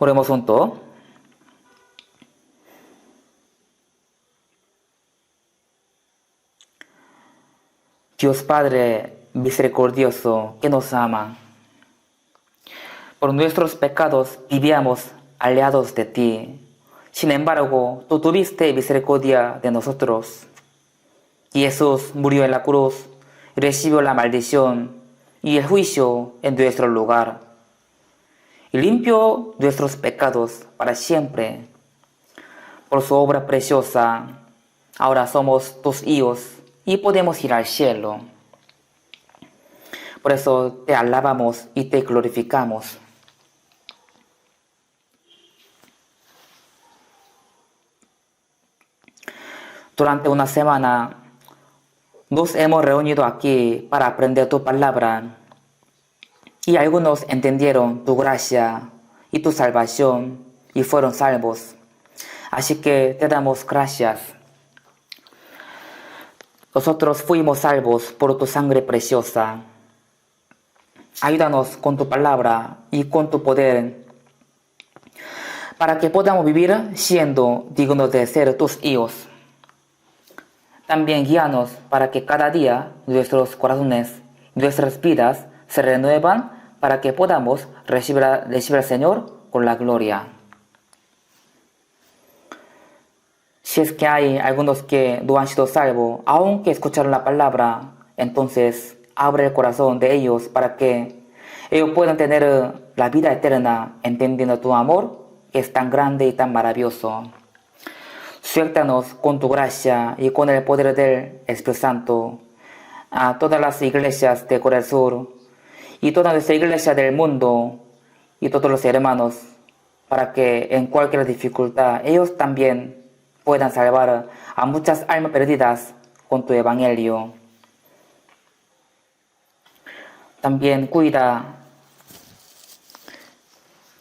Oremos juntos. Dios Padre misericordioso que nos ama, por nuestros pecados vivíamos alejados de ti. Sin embargo, tú tuviste misericordia de nosotros. Y Jesús murió en la cruz, recibió la maldición y el juicio en nuestro lugar, y limpió nuestros pecados para siempre. Por su obra preciosa, ahora somos tus hijos y podemos ir al cielo. Por eso te alabamos y te glorificamos. Durante una semana nos hemos reunido aquí para aprender tu palabra, y algunos entendieron tu gracia y tu salvación y fueron salvos. Así que te damos gracias. Nosotros fuimos salvos por tu sangre preciosa. Ayúdanos con tu palabra y con tu poder, para que podamos vivir siendo dignos de ser tus hijos. También guíanos para que cada día nuestros corazones, nuestras vidas se renuevan, para que podamos recibir al Señor con la gloria. Si es que hay algunos que no han sido salvos, aunque escucharon la palabra, entonces abre el corazón de ellos para que ellos puedan tener la vida eterna, entendiendo tu amor, que es tan grande y tan maravilloso. Suéltanos con tu gracia y con el poder del Espíritu Santo a todas las iglesias de Corea del Sur y toda nuestra iglesia del mundo y todos los hermanos, para que en cualquier dificultad ellos también puedan salvar a muchas almas perdidas con tu evangelio. También cuida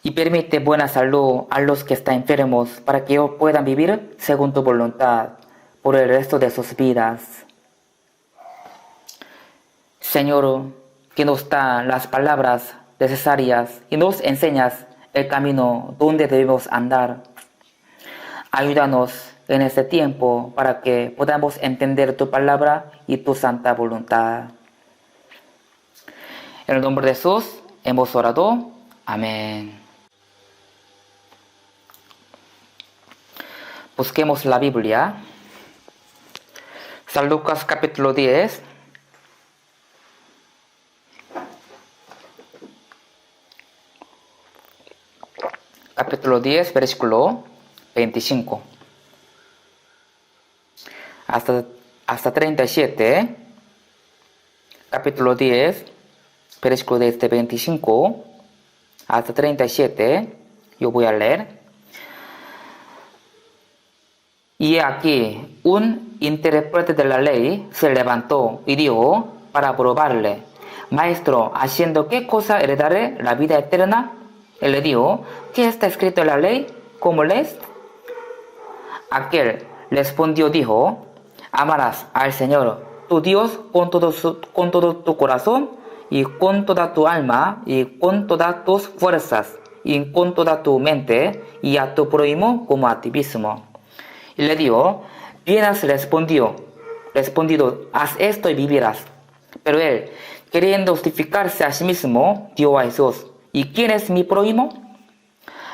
y permite buena salud a los que están enfermos, para que ellos puedan vivir según tu voluntad por el resto de sus vidas. Señor, que nos da las palabras necesarias y nos enseñas el camino donde debemos andar. Ayúdanos en este tiempo para que podamos entender tu palabra y tu santa voluntad. En el nombre de Jesús hemos orado. Amén. Busquemos la Biblia. San Lucas capítulo 10. Capítulo 10, versículo 25. Hasta 37. Capítulo 10, versículo desde 25 hasta 37. Yo voy a leer. Y aquí un intérprete de la ley se levantó y dijo para probarle: Maestro, ¿haciendo qué cosa heredaré la vida eterna? Él le dijo: ¿qué está escrito en la ley? ¿Cómo lees? Aquel respondió, dijo: amarás al Señor tu Dios con todo tu corazón y con toda tu alma y con todas tus fuerzas y con toda tu mente, y a tu prójimo como a ti mismo. Y le dijo: bien has respondido, haz esto y vivirás. Pero él, queriendo justificarse a sí mismo, dijo a Jesús: ¿y quién es mi prójimo?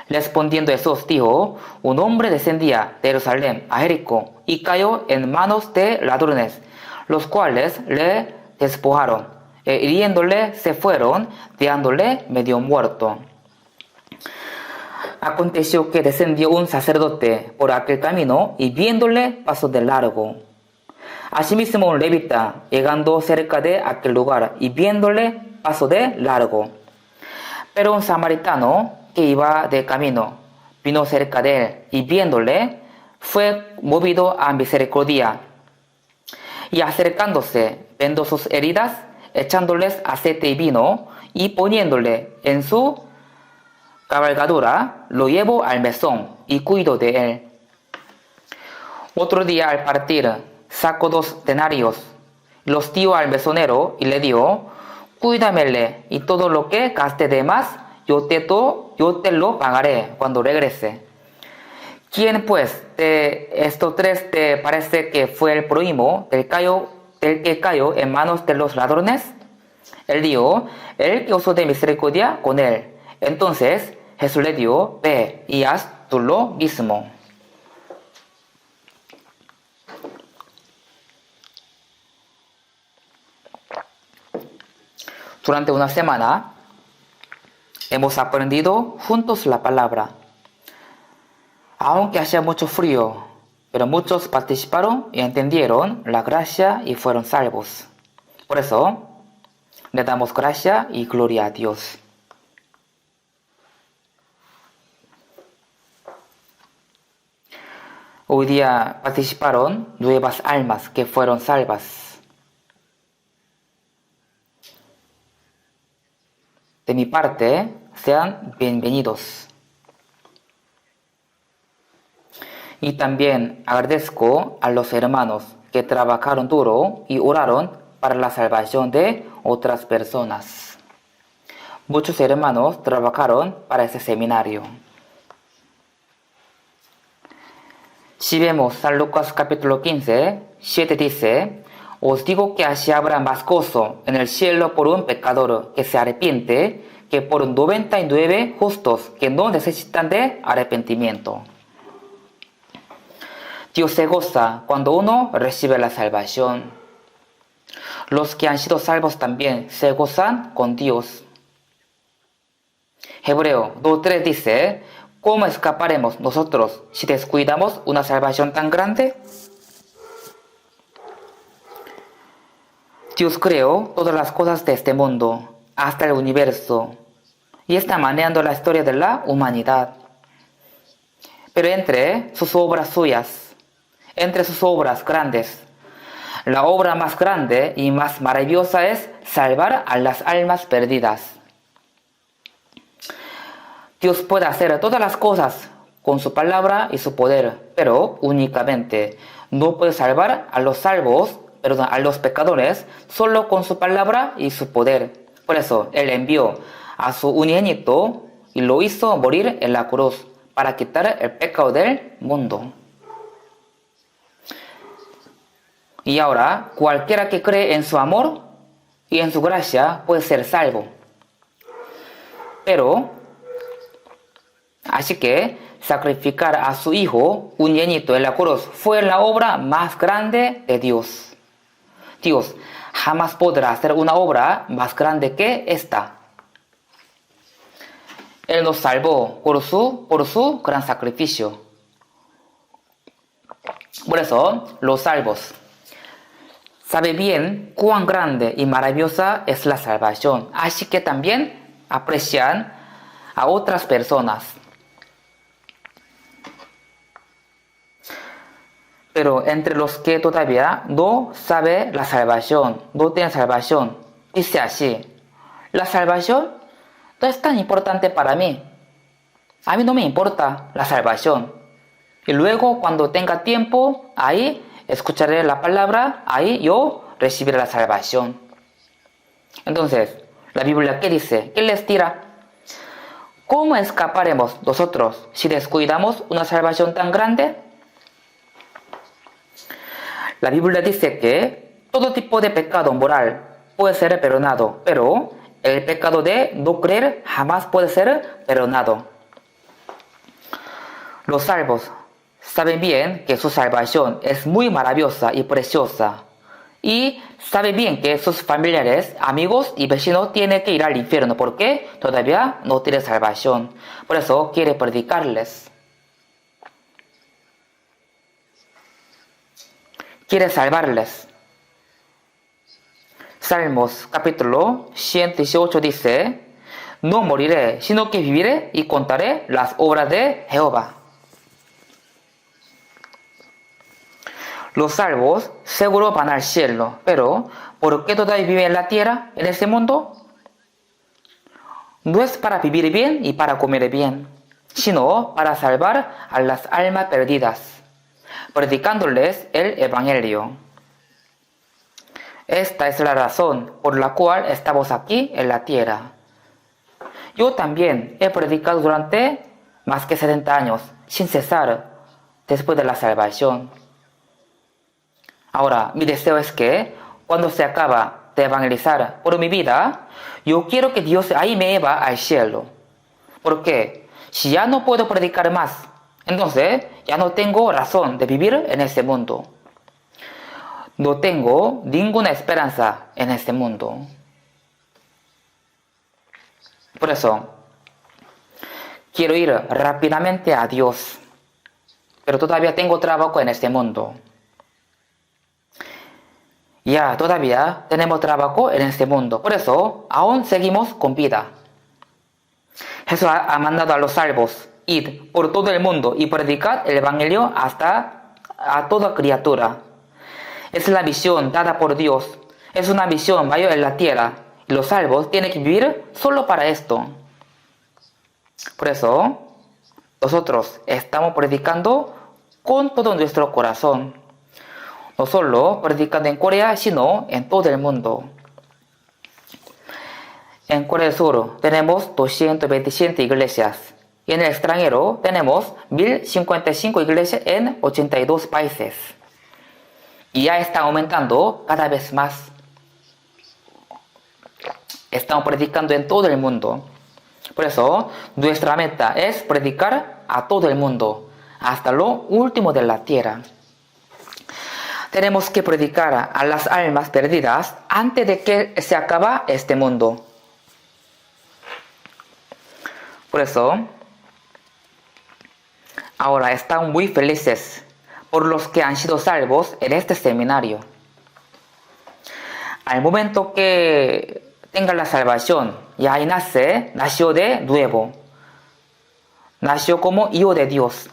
Respondiendo Jesús dijo: un hombre descendía de Jerusalén a Jericó y cayó en manos de ladrones, los cuales le despojaron, e hiriéndole se fueron, dejándole medio muerto. Aconteció que descendió un sacerdote por aquel camino y viéndole pasó de largo. Asimismo un levita, llegando cerca de aquel lugar y viéndole pasó de largo. Pero un samaritano que iba de camino vino cerca de él y viéndole fue movido a misericordia, y acercándose vendó sus heridas, echándoles aceite y vino y poniéndole en su cabalgadura, lo llevó al mesón y cuidó de él. Otro día al partir sacó 2 denarios, los dio al mesonero y le dijo: cuídamele, y todo lo que gaste de más yo te lo pagaré cuando regrese. ¿Quién pues de estos tres te parece que fue el prójimo del que cayó en manos de los ladrones? Él dijo, el que usó de misericordia con él. Entonces Jesús le dijo, ve y haz tú lo mismo. Durante una semana hemos aprendido juntos la palabra. Aunque hacía mucho frío, pero muchos participaron y entendieron la gracia y fueron salvos. Por eso, le damos gracia y gloria a Dios. Hoy día participaron nuevas almas que fueron salvas. De mi parte, sean bienvenidos. Y también agradezco a los hermanos que trabajaron duro y oraron para la salvación de otras personas. Muchos hermanos trabajaron para ese seminario. Si vemos San Lucas capítulo 15, 7 dice, os digo que así habrá más gozo en el cielo por un pecador que se arrepiente que por 99 justos que no necesitan de arrepentimiento. Dios se goza cuando uno recibe la salvación. Los que han sido salvos también se gozan con Dios. Hebreo 2.3 dice, ¿cómo escaparemos nosotros si descuidamos una salvación tan grande? Dios creó todas las cosas de este mundo, hasta el universo, y está manejando la historia de la humanidad. Pero entre sus obras suyas, entre sus obras grandes, la obra más grande y más maravillosa es salvar a las almas perdidas. Dios puede hacer todas las cosas con su palabra y su poder, pero únicamente no puede salvar a los salvos, a los pecadores, solo con su palabra y su poder. Por eso Él envió a su unigénito y lo hizo morir en la cruz para quitar el pecado del mundo. Y ahora, cualquiera que cree en su amor y en su gracia puede ser salvo. Pero, así que, sacrificar a su Hijo unigénito en la cruz fue la obra más grande de Dios. Dios jamás podrá hacer una obra más grande que esta. Él nos salvó por su gran sacrificio. Por eso, los salvos sabe bien cuán grande y maravillosa es la salvación, así que también aprecian a otras personas. Pero entre los que todavía no saben la salvación, no tienen salvación, dice así, la salvación no es tan importante para mí. A mí no me importa la salvación. Y luego cuando tenga tiempo, ahí escucharé la palabra, ahí yo recibiré la salvación. Entonces, la Biblia, ¿qué dice? ¿Qué les dirá? ¿Cómo escaparemos nosotros si descuidamos una salvación tan grande? La Biblia dice que todo tipo de pecado moral puede ser perdonado, pero el pecado de no creer jamás puede ser perdonado. Los salvos saben bien que su salvación es muy maravillosa y preciosa. Y saben bien que sus familiares, amigos y vecinos tienen que ir al infierno porque todavía no tienen salvación. Por eso quiere predicarles. Quiere salvarles. Salmos capítulo 118 dice, no moriré, sino que viviré y contaré las obras de Jehová. Los salvos seguro van al cielo, pero ¿por qué todavía viven en la tierra, en este mundo? No es para vivir bien y para comer bien, sino para salvar a las almas perdidas, predicándoles el Evangelio. Esta es la razón por la cual estamos aquí en la tierra. Yo también he predicado durante más que 70 años, sin cesar, después de la salvación. Ahora, mi deseo es que, cuando se acaba de evangelizar por mi vida, yo quiero que Dios ahí me lleve al cielo. Porque si ya no puedo predicar más, entonces ya no tengo razón de vivir en este mundo. No tengo ninguna esperanza en este mundo. Por eso, quiero ir rápidamente a Dios, pero todavía tengo trabajo en este mundo. Ya, todavía tenemos trabajo en este mundo, por eso aún seguimos con vida. Jesús ha mandado a los salvos, id por todo el mundo y predicad el Evangelio a toda criatura. Es la visión dada por Dios, es una visión mayor en la tierra, y los salvos tienen que vivir solo para esto. Por eso, nosotros estamos predicando con todo nuestro corazón. No solo predicando en Corea, sino en todo el mundo. En Corea del Sur tenemos 227 iglesias. Y en el extranjero tenemos 1055 iglesias en 82 países. Y ya está aumentando cada vez más. Estamos predicando en todo el mundo. Por eso, nuestra meta es predicar a todo el mundo, hasta lo último de la tierra. Tenemos que predicar a las almas perdidas antes de que se acabe este mundo. Por eso, ahora están muy felices por los que han sido salvos en este seminario. Al momento que tenga la salvación, ya ahí nació de nuevo. Nació como hijo de Dios.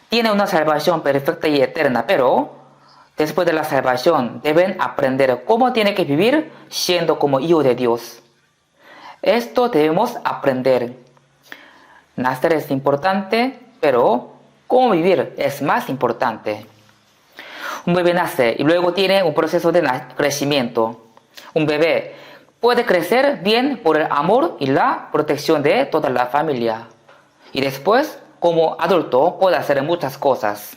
Tiene una salvación perfecta y eterna, pero después de la salvación deben aprender cómo tiene que vivir siendo como hijo de Dios. Esto debemos aprender. Nacer es importante, pero cómo vivir es más importante. Un bebé nace y luego tiene un proceso de crecimiento. Un bebé puede crecer bien por el amor y la protección de toda la familia. Y después, como adulto, puede hacer muchas cosas.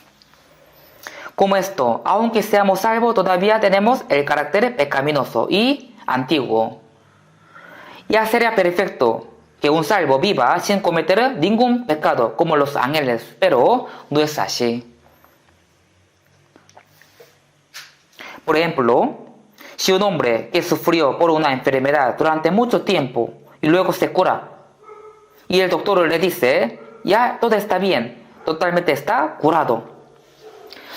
Como esto, aunque seamos salvos, todavía tenemos el carácter pecaminoso y antiguo. Ya sería perfecto que un salvo viva sin cometer ningún pecado como los ángeles, pero no es así. Por ejemplo, si un hombre que sufrió por una enfermedad durante mucho tiempo y luego se cura, y el doctor le dice, ya todo está bien, totalmente está curado.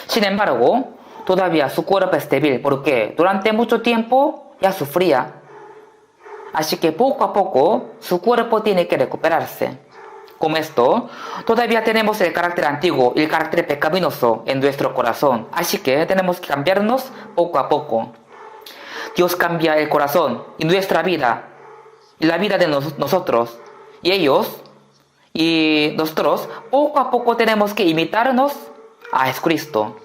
Sin embargo, todavía su cuerpo es débil porque durante mucho tiempo ya sufría. Así que poco a poco su cuerpo tiene que recuperarse. Como esto, todavía tenemos el carácter antiguo y el carácter pecaminoso en nuestro corazón. Así que tenemos que cambiarnos poco a poco. Dios cambia el corazón y nuestra vida y la vida de nosotros. Y ellos y nosotros poco a poco tenemos que imitarnos a Jesucristo.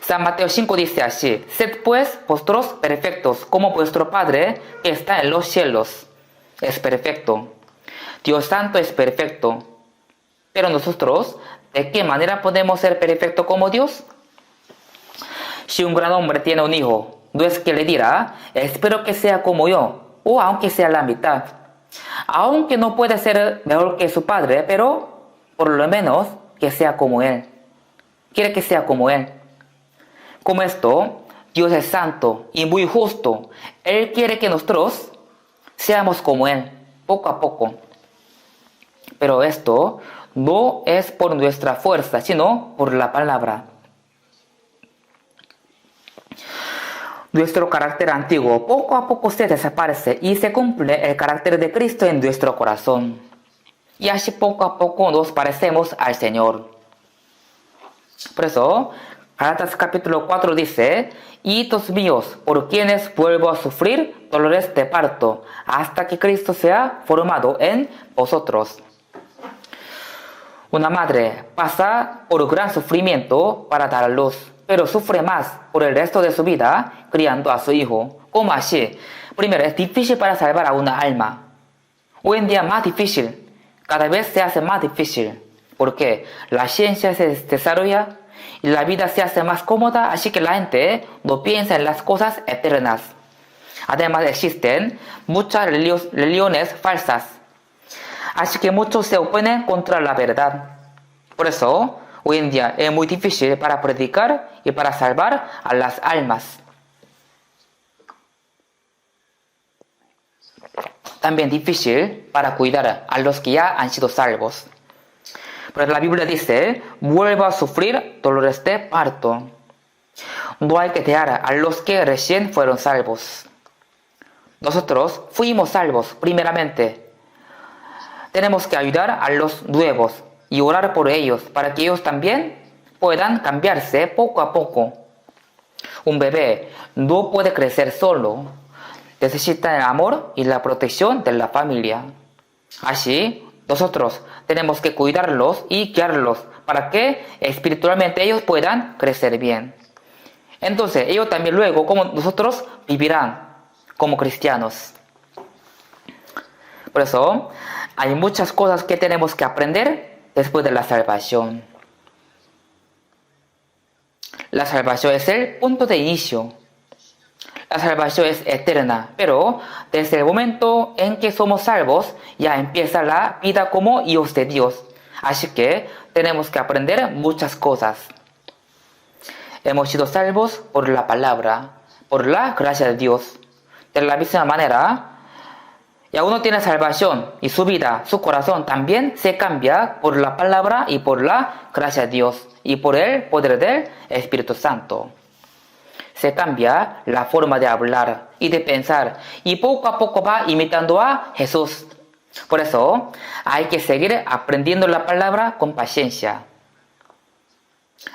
San Mateo 5 dice así: sed pues vosotros perfectos, como vuestro Padre que está en los cielos es perfecto. Dios Santo es perfecto. Pero nosotros, ¿de qué manera podemos ser perfectos como Dios? Si un gran hombre tiene un hijo, no es que le dirá, espero que sea como yo, o aunque sea la mitad. Aunque no puede ser mejor que su padre, pero por lo menos que sea como él. Quiere que sea como él. Como esto, Dios es santo y muy justo. Él quiere que nosotros seamos como Él, poco a poco. Pero esto no es por nuestra fuerza, sino por la palabra. Nuestro carácter antiguo poco a poco se desaparece y se cumple el carácter de Cristo en nuestro corazón. Y así poco a poco nos parecemos al Señor. Por eso, Gálatas capítulo 4 dice: hijitos míos, por quienes vuelvo a sufrir dolores de parto, hasta que Cristo sea formado en vosotros. Una madre pasa por gran sufrimiento para dar a luz, pero sufre más por el resto de su vida criando a su hijo. ¿Cómo así? Primero, es difícil para salvar a una alma. Hoy en día más difícil, cada vez se hace más difícil, porque la ciencia se desarrolla y la vida se hace más cómoda, así que la gente no piensa en las cosas eternas. Además existen muchas religiones falsas, así que muchos se oponen contra la verdad. Por eso, hoy en día es muy difícil para predicar y para salvar a las almas. También difícil para cuidar a los que ya han sido salvos. Pero la Biblia dice, vuelva a sufrir dolores de parto. No hay que dejar a los que recién fueron salvos. Nosotros fuimos salvos primeramente. Tenemos que ayudar a los nuevos y orar por ellos para que ellos también puedan cambiarse poco a poco. Un bebé no puede crecer solo. Necesita el amor y la protección de la familia. Así, nosotros tenemos que cuidarlos y guiarlos para que espiritualmente ellos puedan crecer bien. Entonces, ellos también luego, como nosotros, vivirán como cristianos. Por eso, hay muchas cosas que tenemos que aprender después de la salvación. La salvación es el punto de inicio. La salvación es eterna, pero desde el momento en que somos salvos, ya empieza la vida como hijos de Dios. Así que tenemos que aprender muchas cosas. Hemos sido salvos por la palabra, por la gracia de Dios. De la misma manera, ya uno tiene salvación y su vida, su corazón también se cambia por la palabra y por la gracia de Dios y por el poder del Espíritu Santo. Se cambia la forma de hablar y de pensar y poco a poco va imitando a Jesús. Por eso hay que seguir aprendiendo la palabra con paciencia.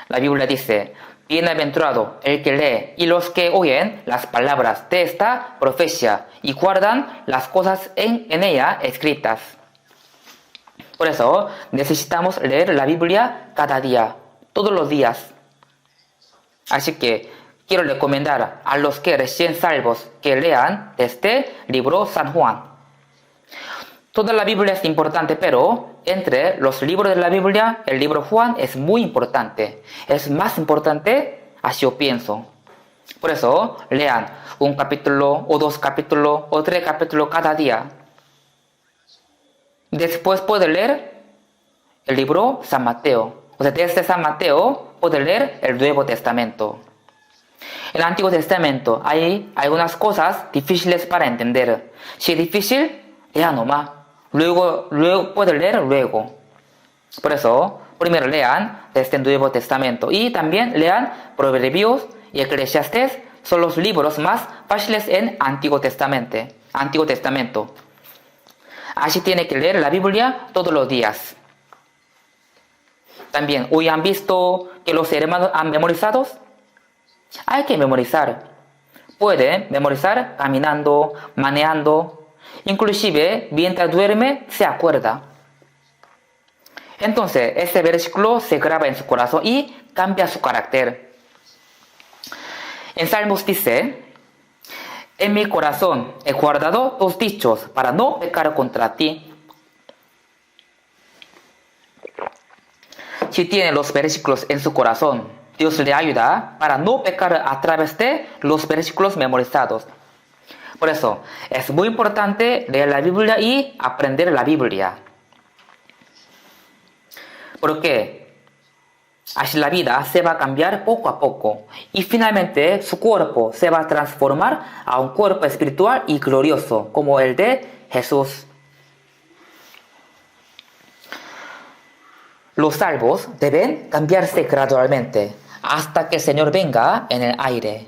La Biblia dice, bienaventurado el que lee y los que oyen las palabras de esta profecía y guardan las cosas en ella escritas. Por eso necesitamos leer la Biblia cada día, todos los días. Así que quiero recomendar a los que recién salvos que lean este libro San Juan. Toda la Biblia es importante, pero entre los libros de la Biblia, el libro Juan es muy importante. Es más importante, así yo pienso. Por eso, lean un capítulo, o 2 capítulos, o 3 capítulos cada día. Después puede leer el libro San Mateo. O sea, desde San Mateo puede leer el Nuevo Testamento. En el Antiguo Testamento hay algunas cosas difíciles para entender. Si es difícil, lea nomás. Luego puede leer luego. Por eso, primero lean desde el Nuevo Testamento y también lean Proverbios y Eclesiastés. Son los libros más fáciles en Antiguo Testamento. Así tiene que leer la Biblia todos los días. También, hoy han visto que los hermanos han memorizado. Hay que memorizar. Puede memorizar caminando, manejando. Inclusive, mientras duerme, se acuerda. Entonces, este versículo se graba en su corazón y cambia su carácter. En Salmos dice, en mi corazón he guardado tus dichos para no pecar contra ti. Si tiene los versículos en su corazón, Dios le ayuda para no pecar a través de los versículos memorizados. Por eso, es muy importante leer la Biblia y aprender la Biblia. Porque así la vida se va a cambiar poco a poco y finalmente su cuerpo se va a transformar a un cuerpo espiritual y glorioso como el de Jesús. Los salvos deben cambiarse gradualmente hasta que el Señor venga en el aire.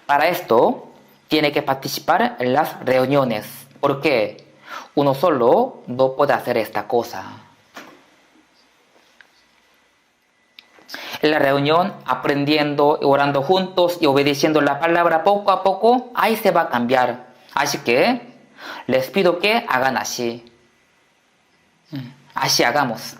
Para esto, tiene que participar en las reuniones, porque uno solo no puede hacer esta cosa. En la reunión, aprendiendo, orando juntos y obedeciendo la palabra poco a poco, ahí se va a cambiar. Así que les pido que hagan así. Así hagamos.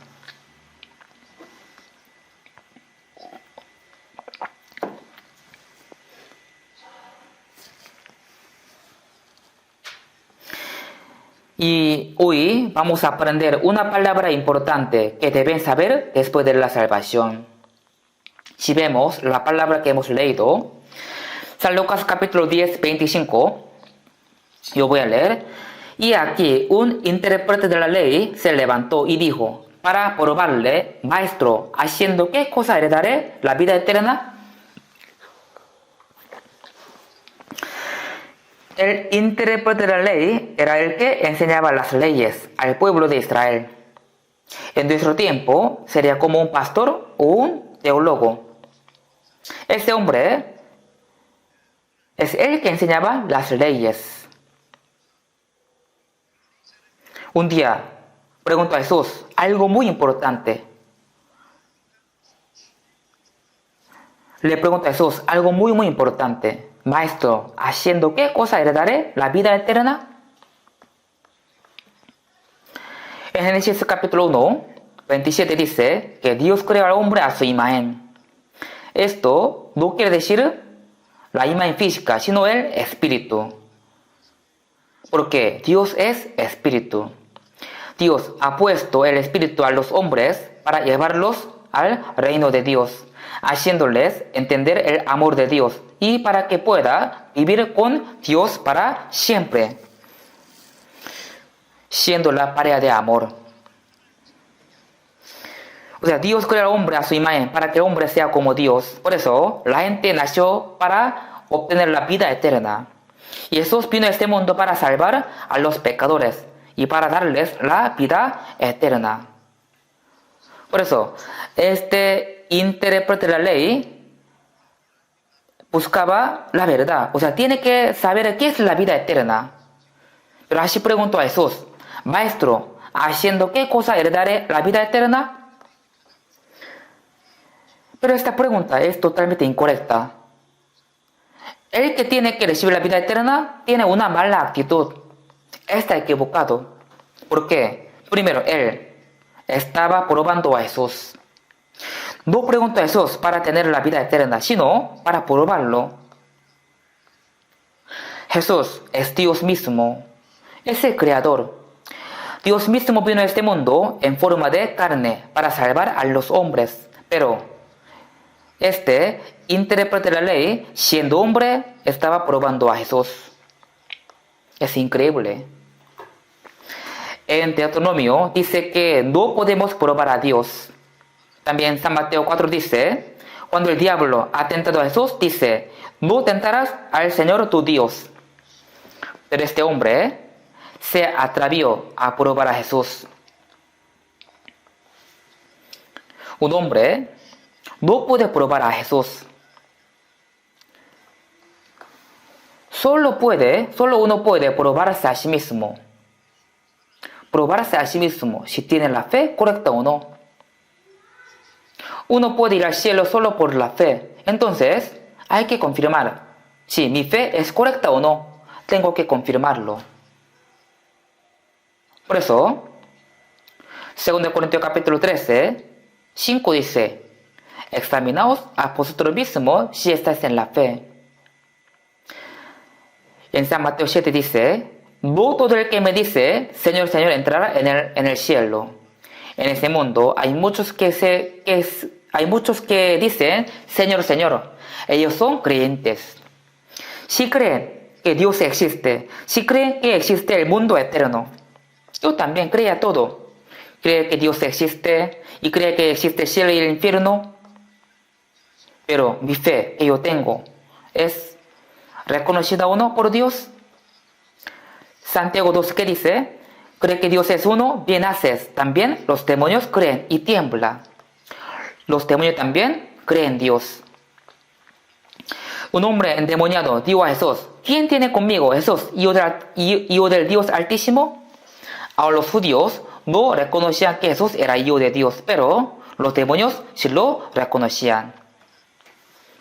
Y hoy vamos a aprender una palabra importante que deben saber después de la salvación. Si vemos la palabra que hemos leído, San Lucas capítulo 10, 25, yo voy a leer. Y aquí un intérprete de la ley se levantó y dijo, para probarle, maestro, ¿haciendo qué cosa heredaré la vida eterna? El intérprete de la ley era el que enseñaba las leyes al pueblo de Israel. En nuestro tiempo sería como un pastor o un teólogo. Este hombre es el que enseñaba las leyes. Un día preguntó a Jesús algo muy importante. Le preguntó a Jesús algo muy importante. Maestro, ¿haciendo qué cosa heredaré la vida eterna? En Génesis capítulo 1, 27 dice que Dios creó al hombre a su imagen. Esto no quiere decir la imagen física, sino el espíritu. Porque Dios es espíritu. Dios ha puesto el espíritu a los hombres para llevarlos al reino de Dios, haciéndoles entender el amor de Dios y para que pueda vivir con Dios para siempre, siendo la pareja de amor. O sea, Dios creó al hombre a su imagen para que el hombre sea como Dios. Por eso, la gente nació para obtener la vida eterna. Y Jesús vino a este mundo para salvar a los pecadores y para darles la vida eterna. Por eso, este intérprete de la ley buscaba la verdad. O sea, tiene que saber qué es la vida eterna. Pero así preguntó a Jesús, Maestro, ¿haciendo qué cosa heredaré la vida eterna? Pero esta pregunta es totalmente incorrecta. El que tiene que recibir la vida eterna tiene una mala actitud. Está equivocado. ¿Por qué? Primero, él estaba probando a Jesús. No preguntó a Jesús para tener la vida eterna, sino para probarlo. Jesús es Dios mismo. Es el Creador. Dios mismo vino a este mundo en forma de carne para salvar a los hombres. Pero este intérprete de la ley, siendo hombre, estaba probando a Jesús. Es increíble. En Deuteronomio dice que no podemos probar a Dios. También San Mateo 4 dice, cuando el diablo ha tentado a Jesús, dice, no tentarás al Señor tu Dios. Pero este hombre se atrevió a probar a Jesús. Un hombre no puede probar a Jesús. Solo uno puede probarse a sí mismo. Probarse a sí mismo si tiene la fe correcta o no. Uno puede ir al cielo solo por la fe. Entonces, hay que confirmar si mi fe es correcta o no. Tengo que confirmarlo. Por eso, 2 Corintios capítulo 13, 5 dice, examinaos a vosotros mismos si estáis en la fe. En San Mateo 7 dice, no todo el que me dice, Señor, Señor, entrará en el cielo. En ese mundo hay muchos que dicen, Señor, Señor. Ellos son creyentes. Si creen que Dios existe, si creen que existe el mundo eterno, yo también creo todo. Cree que Dios existe y cree que existe el cielo y el infierno. Pero mi fe que yo tengo es reconocida o no por Dios. Santiago 2, ¿qué dice? Cree que Dios es uno, bien haces. También los demonios creen y tiemblan. Los demonios también creen en Dios. Un hombre endemoniado dijo a Jesús, ¿quién tiene conmigo, Jesús, hijo del Dios Altísimo? Ahora los judíos no reconocían que Jesús era hijo de Dios, pero los demonios sí lo reconocían.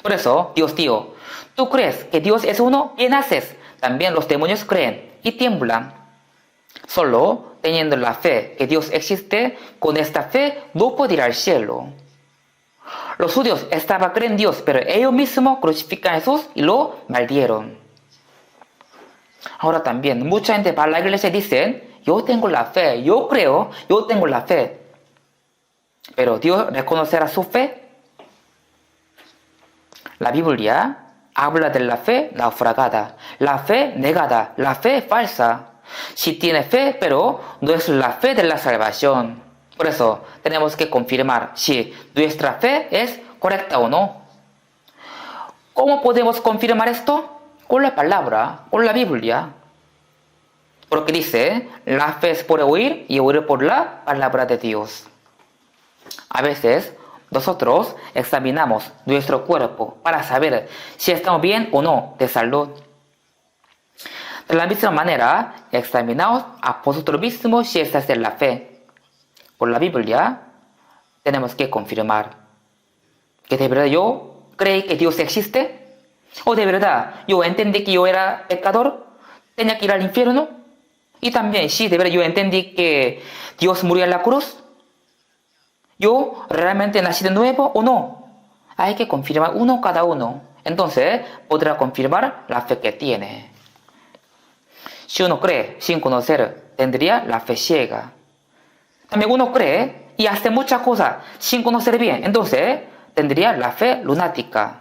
Por eso Dios dijo, ¿tú crees que Dios es uno? Bien haces. También los demonios creen y tiemblan. Solo teniendo la fe que Dios existe, con esta fe no puede ir al cielo. Los judíos estaban creyendo en Dios, pero ellos mismos crucifican a Jesús y lo maldieron. Ahora también, mucha gente para la iglesia dicen, yo tengo la fe, yo creo, yo tengo la fe. Pero Dios reconocerá su fe. La Biblia habla de la fe naufragada, la fe negada, la fe falsa. Si tiene fe, pero no es la fe de la salvación. Por eso tenemos que confirmar si nuestra fe es correcta o no. ¿Cómo podemos confirmar esto? Con la palabra, con la Biblia. Porque dice, la fe es por oír y oír por la palabra de Dios. A veces nosotros examinamos nuestro cuerpo para saber si estamos bien o no de salud. De la misma manera, examinaos a vosotros mismos si estáis en la fe. Por la Biblia tenemos que confirmar que de verdad yo creí que Dios existe, o de verdad yo entendí que yo era pecador, tenía que ir al infierno, y también si de verdad yo entendí que Dios murió en la cruz, yo realmente nací de nuevo o no. Hay que confirmar uno cada uno. Entonces podrá confirmar la fe que tiene. Si uno cree sin conocer, tendría la fe ciega. También uno cree y hace muchas cosas sin conocer bien. Entonces tendría la fe lunática.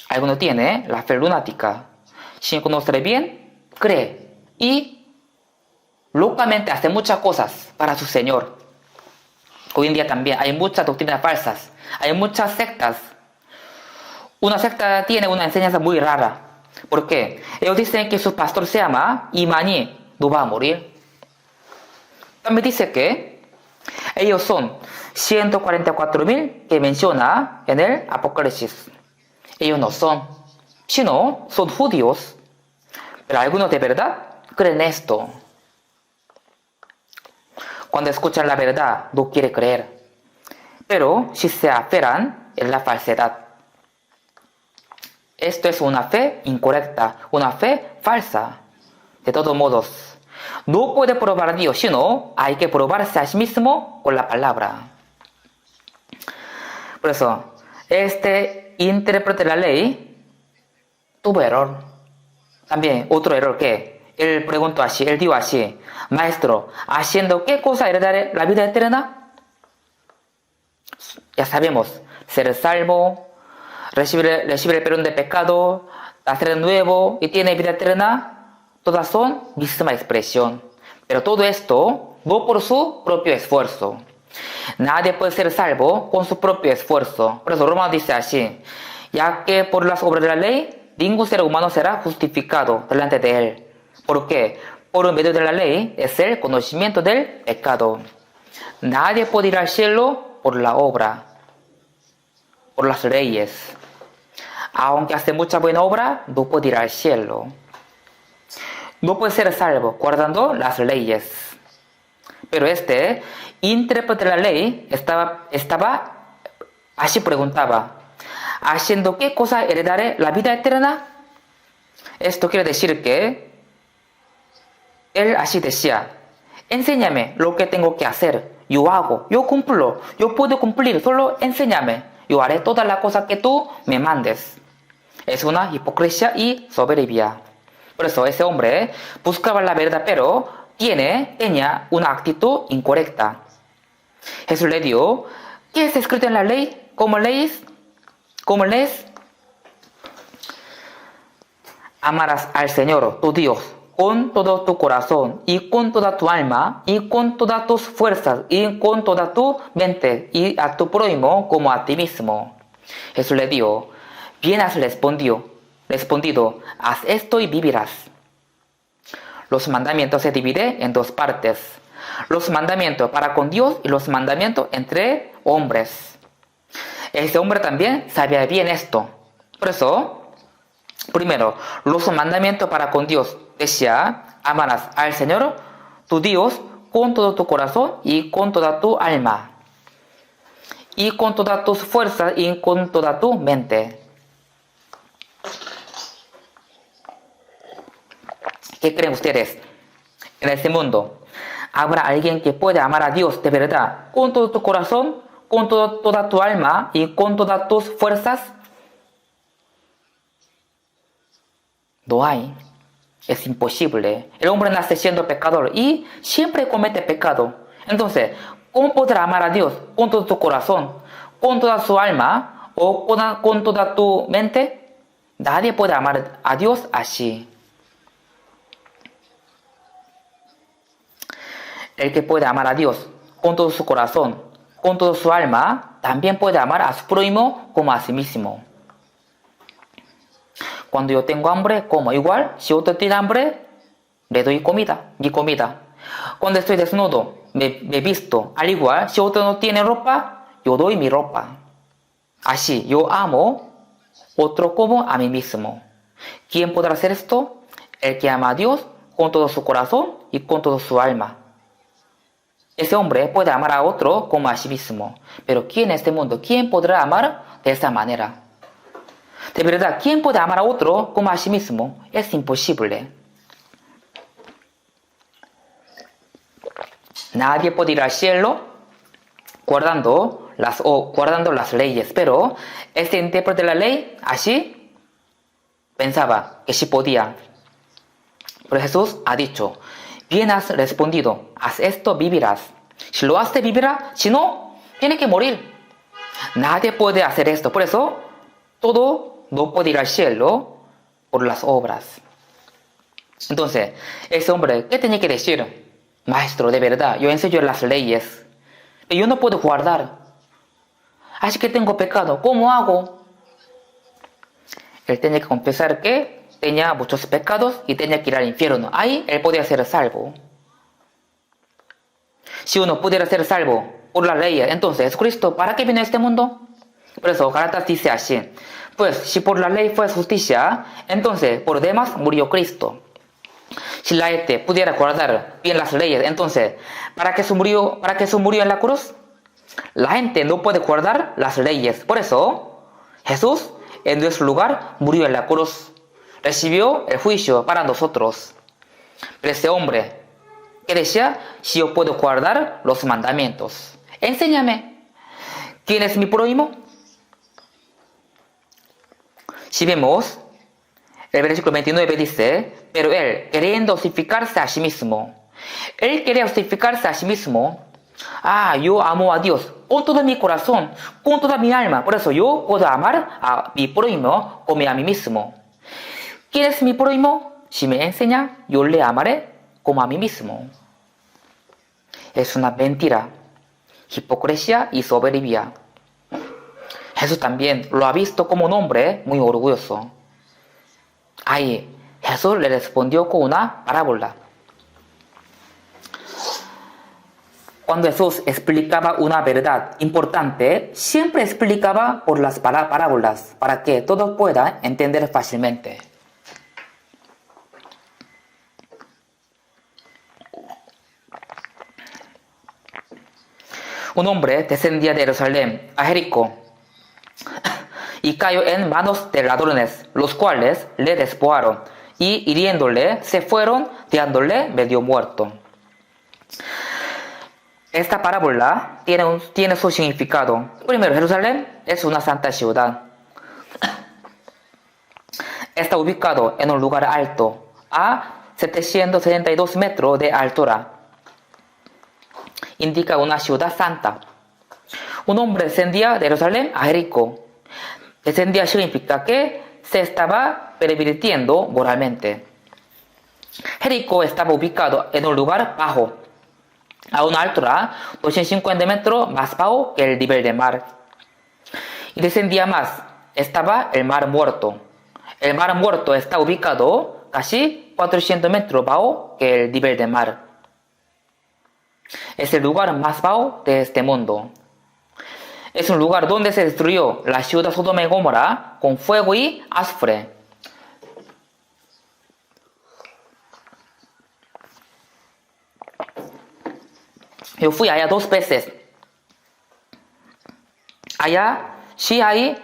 Alguno tiene la fe lunática. Sin conocer bien, cree y locamente hace muchas cosas para su Señor. Hoy en día también hay muchas doctrinas falsas, hay muchas sectas. Una secta tiene una enseñanza muy rara. ¿Por qué? Ellos dicen que su pastor se llama Imani, no va a morir. También dice que ellos son 144.000 que menciona en el Apocalipsis. Ellos no son, sino son judíos. Pero algunos de verdad creen esto. Cuando escuchan la verdad, no quieren creer. Pero si se aferran en la falsedad. Esto es una fe incorrecta, una fe falsa. De todos modos, no puede probar a Dios, sino hay que probarse a sí mismo con la palabra. Por eso, este intérprete de la ley tuvo error. También otro error que él preguntó así, él dijo así: Maestro, ¿haciendo qué cosa heredaré la vida eterna? Ya sabemos, ser salvo, recibir el perdón de pecado, nacer de nuevo y tiene vida eterna, todas son misma expresión. Pero todo esto no por su propio esfuerzo. Nadie puede ser salvo con su propio esfuerzo. Por eso Romanos dice así: ya que por las obras de la ley, ningún ser humano será justificado delante de él. ¿Por qué? Por medio de la ley es el conocimiento del pecado. Nadie puede ir al cielo por la obra, por las leyes. Aunque hace mucha buena obra, no puede ir al cielo. No puede ser salvo guardando las leyes. Pero este intérprete de la ley estaba así preguntaba: ¿haciendo qué cosa heredaré la vida eterna? Esto quiere decir que él así decía: enséñame lo que tengo que hacer. Yo hago, yo cumplo, yo puedo cumplir, solo enséñame. Yo haré todas las cosas que tú me mandes. Es una hipocresía y soberbia. Por eso ese hombre buscaba la verdad, pero tenía una actitud incorrecta. Jesús le dijo: ¿qué es escrito en la ley? ¿Cómo lees? ¿Cómo lees? Amarás al Señor, tu Dios, con todo tu corazón, y con toda tu alma, y con todas tus fuerzas, y con toda tu mente, y a tu prójimo como a ti mismo. Jesús le dijo: bien has respondido, haz esto y vivirás. Los mandamientos se dividen en dos partes: los mandamientos para con Dios y los mandamientos entre hombres. Ese hombre también sabía bien esto. Por eso, primero, los mandamientos para con Dios decía: amarás al Señor, tu Dios, con todo tu corazón y con toda tu alma, y con todas tus fuerzas y con toda tu mente. ¿Qué creen ustedes? En este mundo, ¿habrá alguien que pueda amar a Dios de verdad con todo tu corazón, con toda tu alma y con todas tus fuerzas? No hay. Es imposible. El hombre nace siendo pecador y siempre comete pecado. Entonces, ¿cómo podrá amar a Dios con todo tu corazón, con toda su alma o con toda tu mente? Nadie puede amar a Dios así. El que puede amar a Dios con todo su corazón, con toda su alma, también puede amar a su prójimo como a sí mismo. Cuando yo tengo hambre, como. Igual, si otro tiene hambre, le doy comida, mi comida. Cuando estoy desnudo, me visto. Al igual, si otro no tiene ropa, yo doy mi ropa. Así, yo amo otro como a mí mismo. ¿Quién podrá hacer esto? El que ama a Dios con todo su corazón y con toda su alma. Ese hombre puede amar a otro como a sí mismo. Pero ¿quién en este mundo? ¿Quién podrá amar de esa manera? De verdad, ¿quién puede amar a otro como a sí mismo? Es imposible. Nadie puede ir al cielo guardando las leyes, pero este intérprete de la ley, así, pensaba que sí podía. Pero Jesús ha dicho, bien has respondido, haz esto, vivirás. Si lo haces, vivirás, si no, tiene que morir. Nadie puede hacer esto, por eso, todo no puede ir al cielo por las obras. Entonces, ese hombre, ¿qué tenía que decir? Maestro, de verdad, yo enseño las leyes, pero yo no puedo guardar. Así que tengo pecado, ¿cómo hago? Él tenía que confesar que tenía muchos pecados y tenía que ir al infierno. Ahí él podía ser salvo. Si uno pudiera ser salvo por la ley, entonces Cristo, ¿para qué vino a este mundo? Por eso Gálatas dice así, pues si por la ley fue justicia, entonces por demás murió Cristo. Si la gente pudiera guardar bien las leyes, entonces ¿para qué se murió en la cruz? La gente no puede guardar las leyes. Por eso Jesús en nuestro lugar murió en la cruz. Recibió el juicio para nosotros. Pero ese hombre que decía, si yo puedo guardar los mandamientos, enséñame. ¿Quién es mi prójimo? Si vemos, el versículo 29 dice, pero él, queriendo justificarse a sí mismo, él quería justificarse a sí mismo. Yo amo a Dios con todo mi corazón, con toda mi alma. Por eso yo puedo amar a mi prójimo como a mí mismo. ¿Quién es mi prójimo? Si me enseña, yo le amaré como a mí mismo. Es una mentira, hipocresía y soberbia. Jesús también lo ha visto como un hombre muy orgulloso. Ahí Jesús le respondió con una parábola. Cuando Jesús explicaba una verdad importante, siempre explicaba por las parábolas para que todos puedan entender fácilmente. Un hombre descendía de Jerusalén a Jericó y cayó en manos de ladrones, los cuales le despojaron y hiriéndole se fueron, dejándole medio muerto. Esta parábola tiene su significado. Primero, Jerusalén es una santa ciudad. Está ubicado en un lugar alto, a 772 metros de altura. Indica una ciudad santa. Un hombre descendía de Jerusalén a Jericó. Descendía significa que se estaba pervirtiendo moralmente. Jericó estaba ubicado en un lugar bajo, a una altura 250 metros más bajo que el nivel del mar. Y descendía más, estaba el mar muerto. El mar muerto está ubicado casi 400 metros bajo que el nivel del mar. Es el lugar más bajo de este mundo. Es un lugar donde se destruyó la ciudad Sodoma y Gomorra con fuego y azufre. Yo fui allá 2 veces. Allá sí hay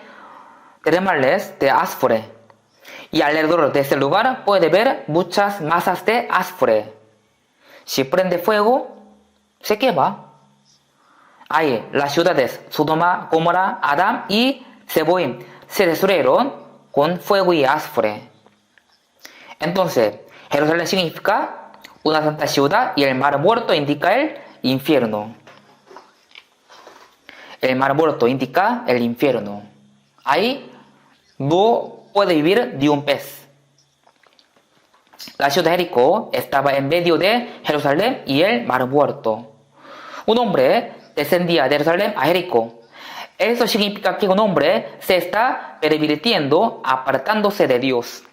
termales de azufre. Y alrededor de este lugar puede ver muchas masas de azufre. Si prende fuego, se quema. Ahí las ciudades Sodoma, Gomorra, Adán y Seboim se destruyeron con fuego y azufre. Entonces, Jerusalén significa una santa ciudad y el mar muerto indica el infierno. El mar muerto indica el infierno. Ahí no puede vivir ni un pez. La ciudad de Jericó estaba en medio de Jerusalén y el mar muerto. Un hombre descendía de Jerusalén a Jericó. Eso significa que un hombre se está pervirtiendo, apartándose de Dios.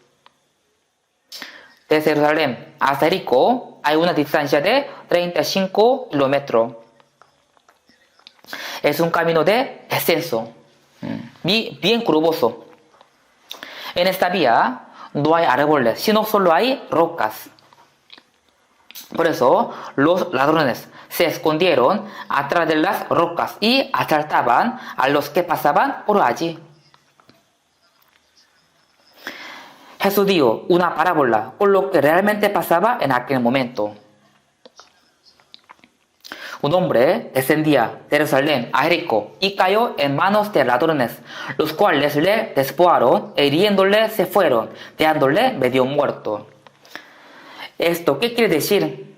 Desde Jerusalén hasta Jericó hay una distancia de 35 kilómetros. Es un camino de descenso, bien curvoso. En esta vía no hay árboles, sino solo hay rocas. Por eso los ladrones se escondieron atrás de las rocas y asaltaban a los que pasaban por allí. Jesús dio una parábola por lo que realmente pasaba en aquel momento. Un hombre descendía de Jerusalén a Jericó y cayó en manos de ladrones, los cuales le despojaron e hiriéndole se fueron, dejándole medio muerto. ¿Esto qué quiere decir?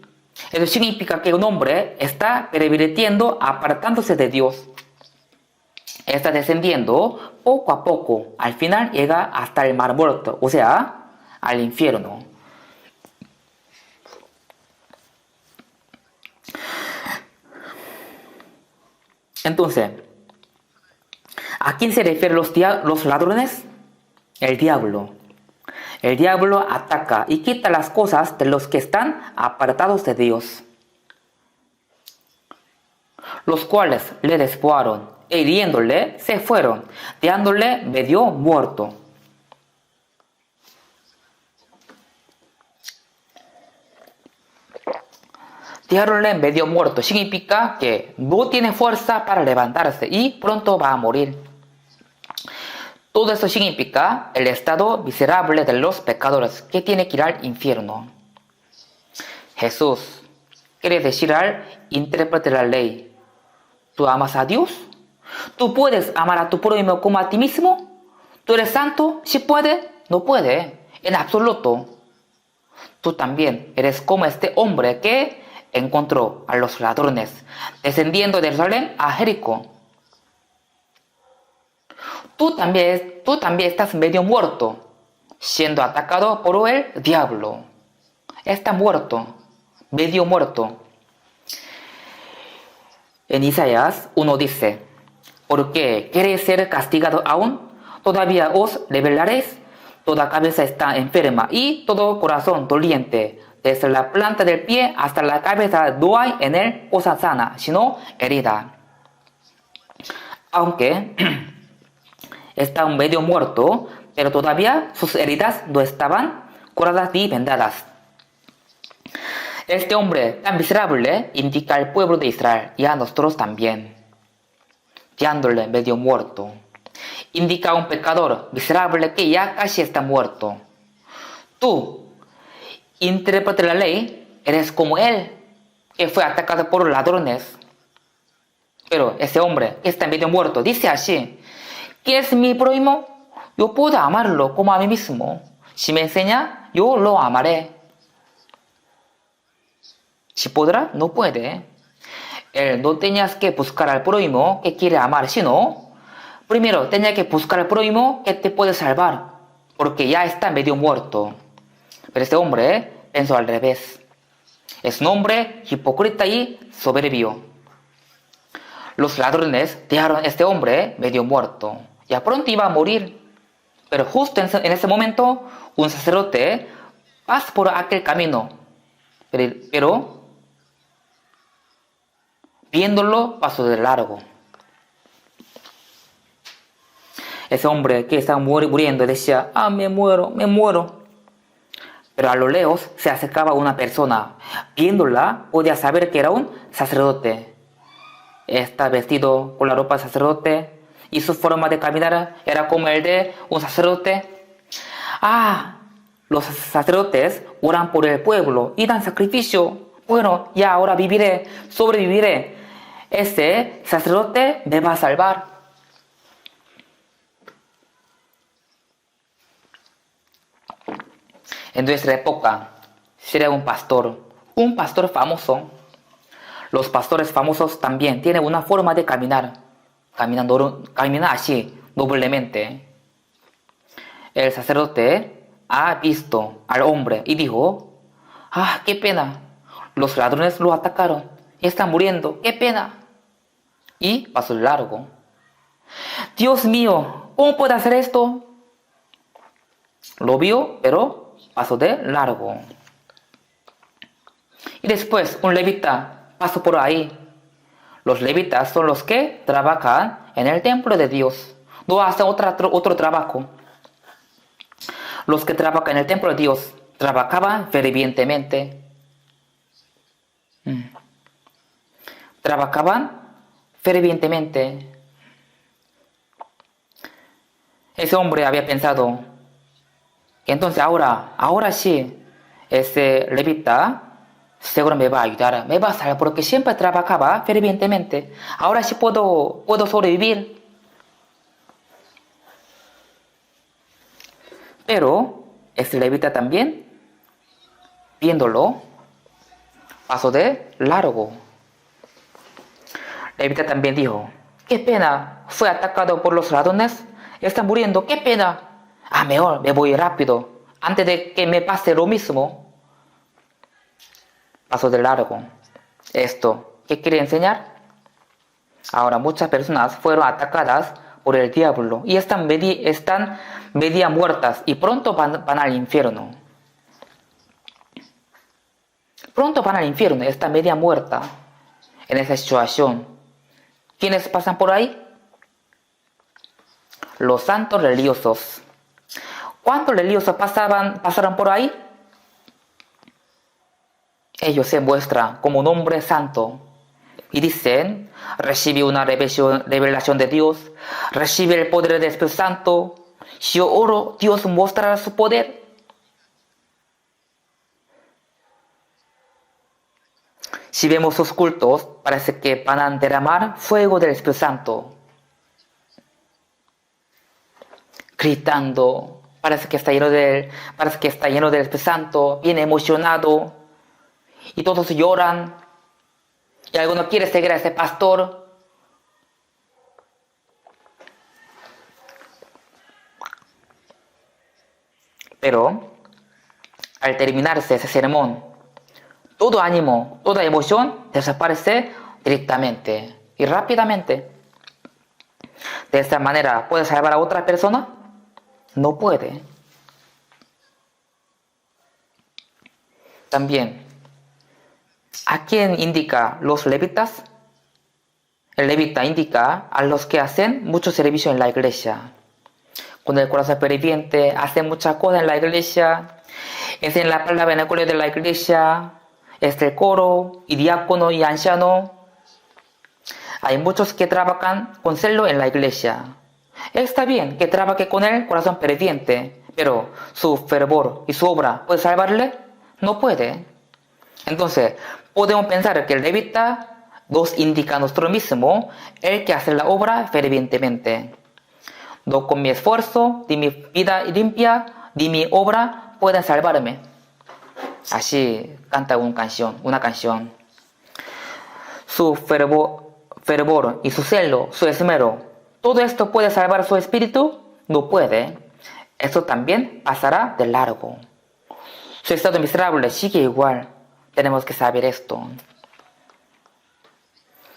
Eso significa que un hombre está pervirtiendo, apartándose de Dios. Está descendiendo poco a poco. Al final llega hasta el mar muerto, o sea, al infierno. Entonces, ¿a quién se refieren los ladrones? El diablo. El diablo ataca y quita las cosas de los que están apartados de Dios, los cuales le despojaron e hiriéndole se fueron, dejándole medio muerto. Dejándole medio muerto significa que no tiene fuerza para levantarse y pronto va a morir. Todo esto significa el estado miserable de los pecadores que tiene que ir al infierno. Jesús quiere decir al intérprete de la ley: ¿tú amas a Dios? ¿Tú puedes amar a tu prójimo como a ti mismo? ¿Tú eres santo? ¿Sí puede? No puede, en absoluto. Tú también eres como este hombre que encontró a los ladrones descendiendo de Jerusalén a Jericó. Tú también estás medio muerto, siendo atacado por el diablo. Está muerto, medio muerto. En Isaías 1 dice: ¿por qué queréis ser castigado aún? Todavía os rebelaréis. Toda cabeza está enferma y todo corazón doliente. Desde la planta del pie hasta la cabeza no hay en él cosa sana, sino herida. Aunque está medio muerto, pero todavía sus heridas no estaban curadas ni vendadas. Este hombre tan miserable indica al pueblo de Israel y a nosotros también, dejándole medio muerto. Indica a un pecador miserable que ya casi está muerto. Tú, intérprete de la ley, eres como él, que fue atacado por ladrones. Pero ese hombre que está medio muerto dice así: ¿qué es mi prójimo? Yo puedo amarlo como a mí mismo. Si me enseña, yo lo amaré. Si podrá, no puede. Él no tenías que buscar al prójimo que quiere amar, sino primero tenía que buscar al prójimo que te puede salvar, porque ya está medio muerto. Pero este hombre pensó al revés. Es un hombre hipócrita y soberbio. Los ladrones dejaron a este hombre medio muerto. Ya pronto iba a morir. Pero justo en ese momento, un sacerdote pasa por aquel camino. Pero viéndolo, pasó de largo. Ese hombre que estaba muriendo decía: me muero. Pero a lo lejos se acercaba una persona. Viéndola, podía saber que era un sacerdote. Está vestido con la ropa de sacerdote y su forma de caminar era como el de un sacerdote. Los sacerdotes oran por el pueblo y dan sacrificio. Bueno, ya ahora sobreviviré. Ese sacerdote me va a salvar. En nuestra época sería un pastor famoso. Los pastores famosos también tienen una forma de caminar, camina así, noblemente. El sacerdote ha visto al hombre y dijo, ¡ah, qué pena! Los ladrones lo atacaron y está muriendo, ¡qué pena! Y pasó de largo. Dios mío, ¿cómo puede hacer esto? Lo vio, pero pasó de largo. Y después un levita pasó por ahí. Los levitas son los que trabajan en el templo de Dios. No hacen otro trabajo. Los que trabajan en el templo de Dios trabajaban fervientemente. Trabajaban fervientemente. Ese hombre había pensado, entonces ahora sí, ese levita seguro me va a ayudar, me va a salvar, porque siempre trabajaba fervientemente. Ahora sí puedo sobrevivir. Pero ese levita también, viéndolo, pasó de largo. Levita también dijo, qué pena, fue atacado por los ladrones, está muriendo, qué pena. Mejor me voy rápido, antes de que me pase lo mismo. Pasó de largo. Esto, ¿qué quiere enseñar? Ahora muchas personas fueron atacadas por el diablo y están media muertas y pronto van al infierno. Pronto van al infierno, está media muerta en esa situación. ¿Quiénes pasan por ahí? Los santos religiosos. ¿Cuántos religiosos pasaron por ahí? Ellos se muestran como un hombre santo y dicen, recibe una revelación de Dios, recibe el poder del Espíritu Santo. Si yo oro, Dios mostrará su poder. Si vemos sus cultos, parece que van a derramar fuego del Espíritu Santo. Gritando, parece que está lleno del Espíritu Santo, bien emocionado. Y todos lloran. Y alguno quiere seguir a ese pastor. Pero al terminarse ese sermón, todo ánimo, toda emoción desaparece directamente y rápidamente. De esta manera, ¿puede salvar a otra persona? No puede. También, ¿a quién indica los levitas? El levita indica a los que hacen mucho servicio en la iglesia. Con el corazón ferviente, hacen muchas cosas en la iglesia, enseñan la palabra en el colegio de la iglesia, el coro, y diácono y anciano. Hay muchos que trabajan con celo en la iglesia. Está bien que trabaje con el corazón ferviente, pero su fervor y su obra ¿puede salvarle? No puede. Entonces, podemos pensar que el levita nos indica a nosotros mismos el que hace la obra fervientemente. No con mi esfuerzo, ni mi vida limpia, ni mi obra pueden salvarme. Así canta una canción. Su fervor y su celo, su esmero, ¿todo esto puede salvar su espíritu? No puede. Esto también pasará de largo. Su estado miserable sigue igual. Tenemos que saber esto.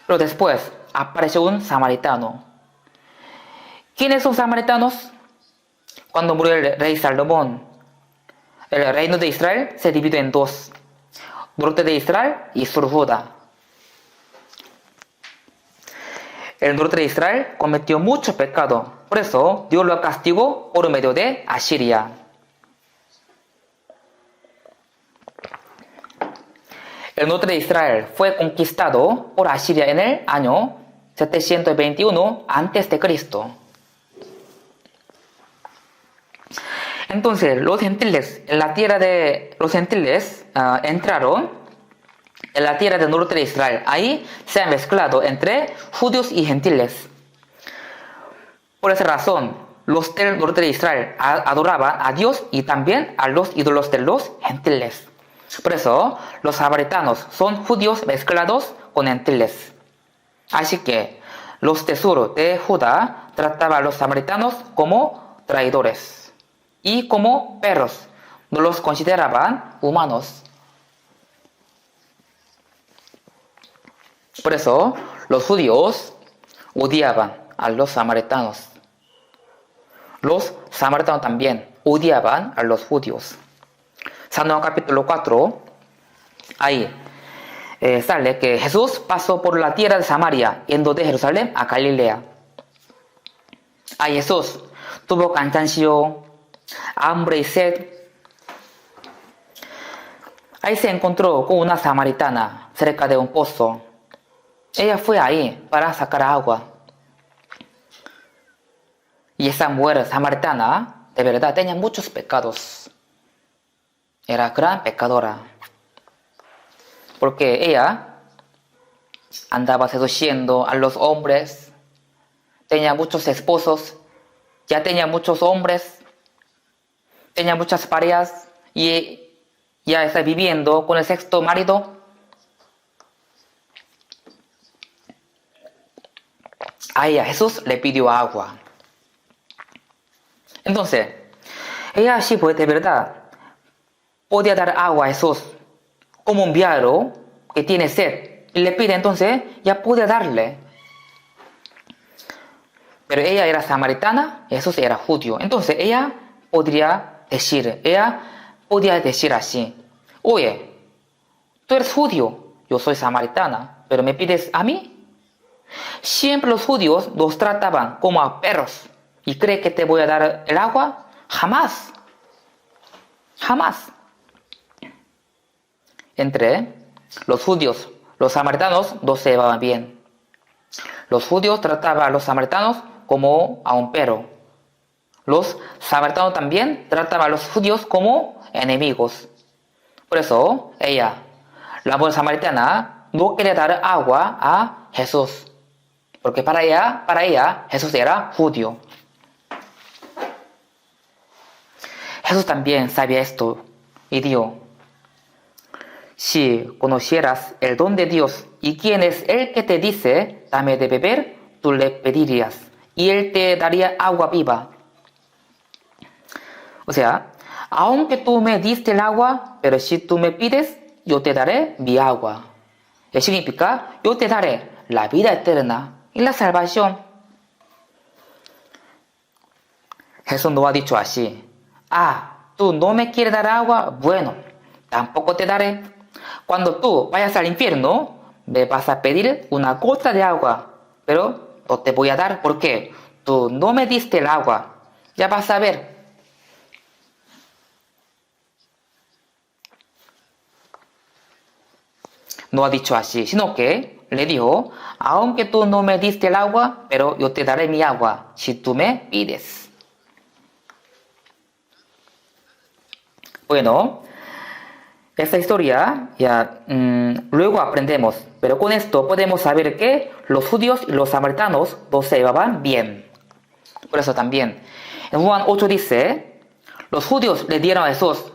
Pero después aparece un samaritano. ¿Quiénes son samaritanos? Cuando murió el rey Salomón, el reino de Israel se dividió en dos: norte de Israel y sur Judá. El norte de Israel cometió mucho pecado, por eso Dios lo castigó por medio de Asiria. El norte de Israel fue conquistado por Asiria en el año 721 a.C. Entonces los gentiles entraron en la tierra del norte de Israel. Ahí se han mezclado entre judíos y gentiles. Por esa razón, los del norte de Israel adoraban a Dios y también a los ídolos de los gentiles. Por eso, los samaritanos son judíos mezclados con gentiles. Así que los del sur de Judá trataban a los samaritanos como traidores y como perros. No los consideraban humanos. Por eso, los judíos odiaban a los samaritanos. Los samaritanos también odiaban a los judíos. San Juan capítulo 4, ahí sale que Jesús pasó por la tierra de Samaria, yendo de Jerusalén a Galilea. Ahí Jesús tuvo cansancio, hambre y sed. Ahí se encontró con una samaritana cerca de un pozo. Ella fue ahí para sacar agua. Y esa mujer samaritana, de verdad, tenía muchos pecados. Era gran pecadora. Porque ella andaba seduciendo a los hombres. Tenía muchos esposos. Ya tenía muchos hombres. Tenía muchas parejas. Y ya está viviendo con el sexto marido. A ella Jesús le pidió agua. Entonces, ella sí fue de verdad. Podía dar agua a Jesús como un viajero que tiene sed. Y le pide, entonces, ya puede darle. Pero ella era samaritana y Jesús era judío. Entonces, ella podía decir así: oye, tú eres judío, yo soy samaritana, pero me pides a mí. Siempre los judíos nos trataban como a perros. ¿Y cree que te voy a dar el agua? Jamás. Jamás. Entre los judíos, los samaritanos no se llevaban bien. Los judíos trataban a los samaritanos como a un perro. Los samaritanos también trataban a los judíos como enemigos. Por eso, ella, la mujer samaritana, no quería dar agua a Jesús. Porque para ella, Jesús era judío. Jesús también sabía esto y dijo: si conocieras el don de Dios y quién es el que te dice, dame de beber, tú le pedirías y él te daría agua viva. O sea, aunque tú me diste el agua, pero si tú me pides, yo te daré mi agua. Eso significa, yo te daré la vida eterna y la salvación. Jesús no ha dicho así: tú no me quieres dar agua, bueno, tampoco te daré. Cuando tú vayas al infierno, me vas a pedir una gota de agua, pero no te voy a dar porque tú no me diste el agua. Ya vas a ver. No ha dicho así, sino que le dijo: aunque tú no me diste el agua, pero yo te daré mi agua si tú me pides. Bueno, esta historia ya luego aprendemos, pero con esto podemos saber que los judíos y los samaritanos no se llevaban bien. Por eso también, en Juan 8 dice: los judíos le dieron a Jesús: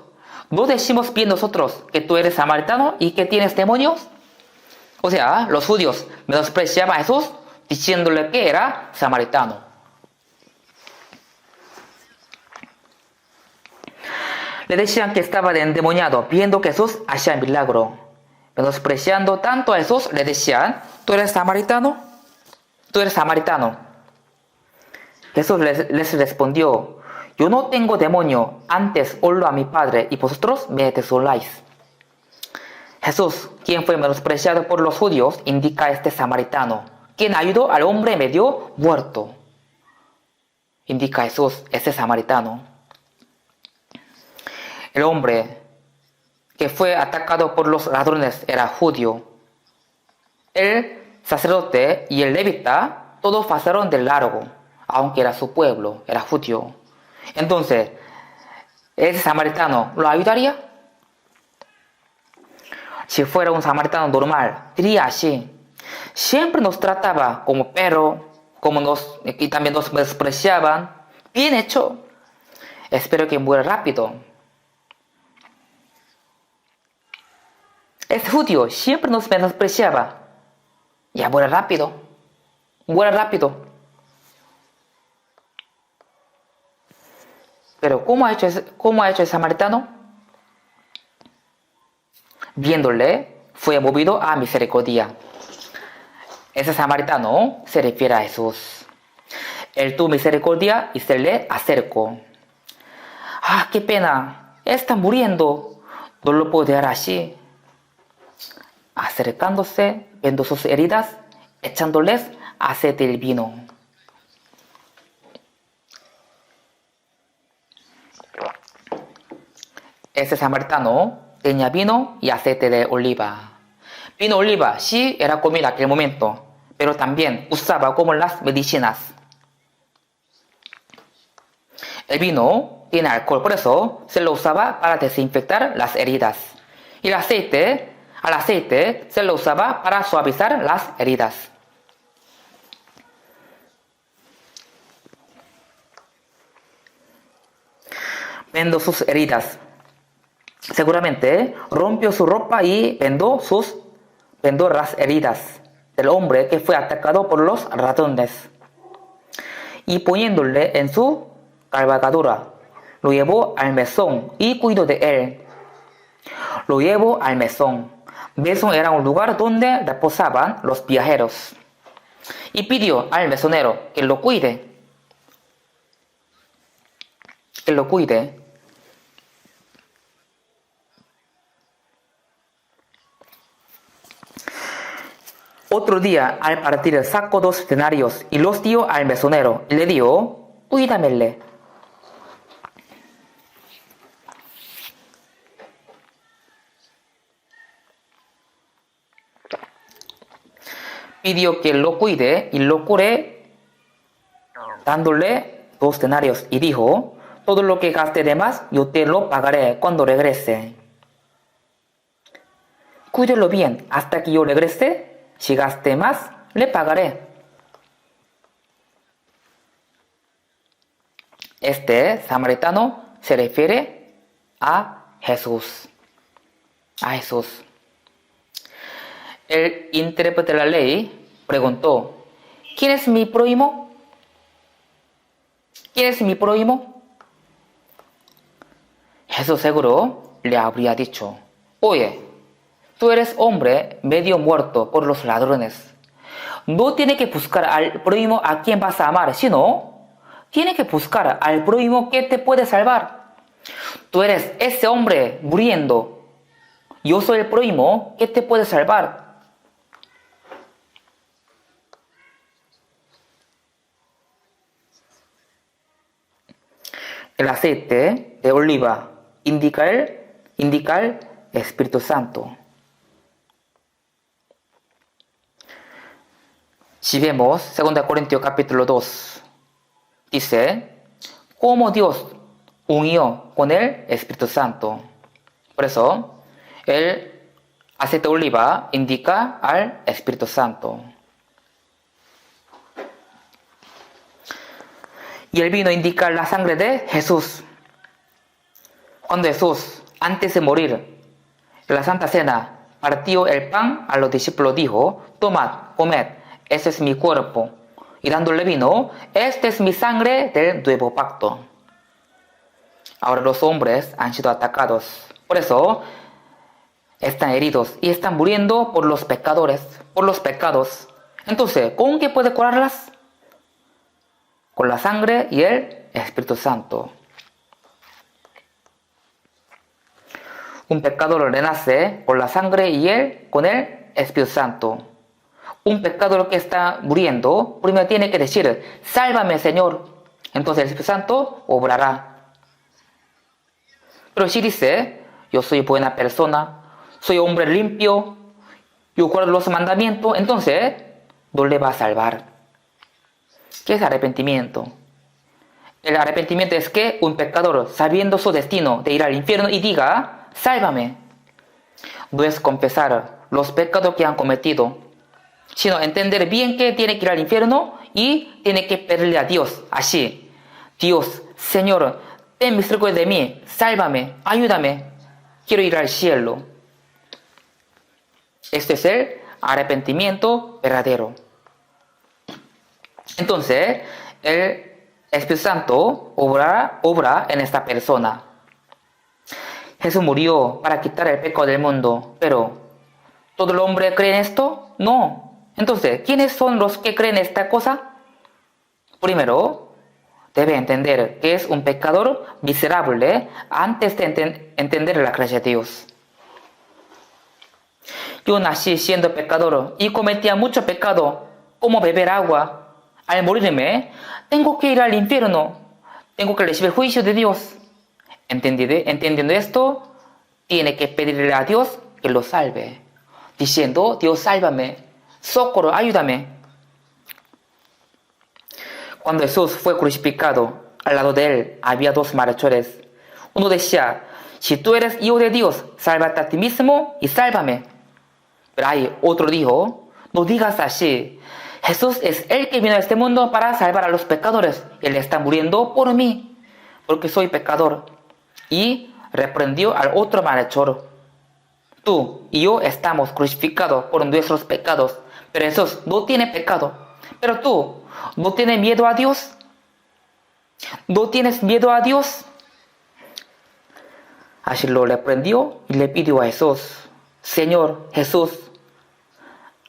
¿no decimos bien nosotros que tú eres samaritano y que tienes demonios? O sea, los judíos menospreciaban a Jesús diciéndole que era samaritano. Le decían que estaba endemoniado, viendo que Jesús hacía el milagro. Menospreciando tanto a Jesús, le decían: ¿tú eres samaritano? ¿Tú eres samaritano? Jesús les respondió: yo no tengo demonio, antes oro a mi Padre y vosotros me desoláis. Jesús, quien fue menospreciado por los judíos, indica a este samaritano, quien ayudó al hombre medio muerto. Indica a Jesús, este samaritano. El hombre que fue atacado por los ladrones era judío. El sacerdote y el levita todos pasaron de largo, aunque era su pueblo, era judío. Entonces, ¿ese samaritano lo ayudaría? Si fuera un samaritano normal, diría así: siempre nos trataba como perro, y también nos despreciaban, Bien hecho. Espero que muera rápido. Este judío siempre nos menospreciaba. Ya muere rápido. Muere rápido. Pero ¿cómo ha hecho el samaritano? Viéndole, fue movido a misericordia. Ese samaritano se refiere a Jesús. Él tuvo misericordia y se le acercó. ¡Ah, qué pena! Está muriendo. No lo puedo dejar así. Acercándose, viendo sus heridas, echándoles aceite del vino. Ese samaritano tenía vino y aceite de oliva. Vino oliva sí era comida en aquel momento, pero también usaba como las medicinas. El vino tiene alcohol, por eso se lo usaba para desinfectar las heridas. Y el aceite se lo usaba para suavizar las heridas. Viendo sus heridas, seguramente rompió su ropa y vendó las heridas del hombre que fue atacado por los ratones. Y poniéndole en su cabalgadura, lo llevó al mesón y cuidó de él. Lo llevó al mesón. Mesón era un lugar donde reposaban los viajeros. Y pidió al mesonero que lo cuide. Que lo cuide. Otro día, al partir, sacó 2 denarios y los dio al mesonero y le dijo: cuídamele. Pidió que lo cuide y lo cure, dándole 2 denarios y dijo: todo lo que gaste de más yo te lo pagaré cuando regrese. Cuídelo bien hasta que yo regrese. Si gaste más, le pagaré. Este samaritano se refiere a Jesús. A Jesús. El intérprete de la ley preguntó: ¿quién es mi prójimo? ¿Quién es mi prójimo? Jesús seguro le habría dicho: oye, tú eres hombre medio muerto por los ladrones. No tienes que buscar al prójimo a quien vas a amar, sino tienes que buscar al prójimo que te puede salvar. Tú eres ese hombre muriendo. Yo soy el prójimo que te puede salvar. El aceite de oliva indica el Espíritu Santo. Si vemos 2 Corintios capítulo 2, dice: cómo Dios unió con el Espíritu Santo. Por eso, el aceite de oliva indica al Espíritu Santo. Y el vino indica la sangre de Jesús. Cuando Jesús, antes de morir, en la Santa Cena, partió el pan a los discípulos, dijo: tomad, comed, este es mi cuerpo. Y dándole vino: esta es mi sangre del nuevo pacto. Ahora los hombres han sido atacados. Por eso están heridos y están muriendo por los pecadores, por los pecados. Entonces, ¿con qué puede curarlas? Con la sangre y el Espíritu Santo. Un pecador renace con la sangre y con el Espíritu Santo. Un pecador que está muriendo primero tiene que decir: sálvame, Señor. Entonces el Espíritu Santo obrará. Pero si dice: yo soy buena persona, soy hombre limpio, yo guardo los mandamientos, entonces no le va a salvar. ¿Qué es arrepentimiento? El arrepentimiento es que un pecador, sabiendo su destino de ir al infierno, y diga: sálvame. No es confesar los pecados que han cometido, sino entender bien que tiene que ir al infierno y tiene que pedirle a Dios. Así, Dios, Señor, ten misericordia de mí, sálvame, ayúdame, quiero ir al cielo. Este es el arrepentimiento verdadero. Entonces, el Espíritu Santo obra en esta persona. Jesús murió para quitar el pecado del mundo, pero ¿todo el hombre cree en esto? No. Entonces, ¿quiénes son los que creen esta cosa? Primero, debe entender que es un pecador miserable antes de entender la gracia de Dios. Yo nací siendo pecador y cometía mucho pecado, como beber agua. Al morirme, tengo que ir al infierno, tengo que recibir el juicio de Dios. Entendiendo esto, tiene que pedirle a Dios que lo salve, diciendo: Dios, sálvame, socorro, ayúdame. Cuando Jesús fue crucificado, al lado de él había dos malhechores. Uno decía: si tú eres hijo de Dios, sálvate a ti mismo y sálvame. Pero hay otro dijo: no digas así, Jesús es el que vino a este mundo para salvar a los pecadores. Él está muriendo por mí, porque soy pecador. Y reprendió al otro malhechor: tú y yo estamos crucificados por nuestros pecados, pero Jesús no tiene pecado. Pero tú, ¿no tienes miedo a Dios? ¿No tienes miedo a Dios? Así lo reprendió y le pidió a Jesús: Señor Jesús,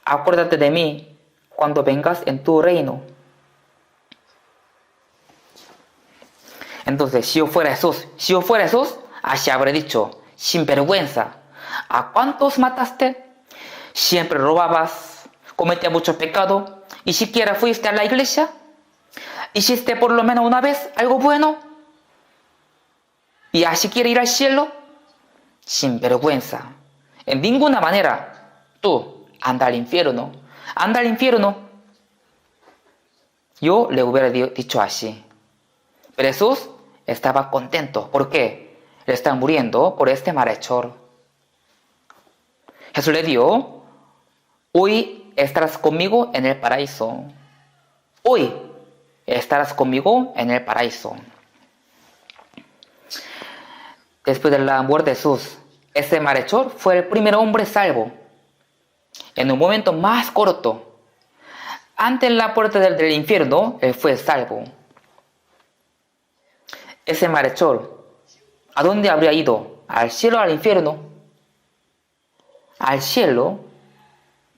acuérdate de mí cuando vengas en tu reino. Entonces, si yo fuera Jesús, así habré dicho: sinvergüenza, ¿a cuántos mataste? Siempre robabas, cometías mucho pecado, y siquiera fuiste a la iglesia. ¿Hiciste por lo menos una vez algo bueno? ¿Y así quiere ir al cielo? Sinvergüenza. En ninguna manera. Tú, anda al infierno. Anda al infierno. Yo le hubiera dicho así. Pero Jesús estaba contento. ¿Por qué? Le están muriendo por este malhechor. Jesús le dijo: hoy estarás conmigo en el paraíso. Hoy estarás conmigo en el paraíso. Después de la muerte de Jesús, ese malhechor fue el primer hombre salvo. En un momento más corto, ante la puerta del infierno, él fue salvo. Ese malhechor, ¿a dónde habría ido? ¿Al cielo o al infierno? Al cielo.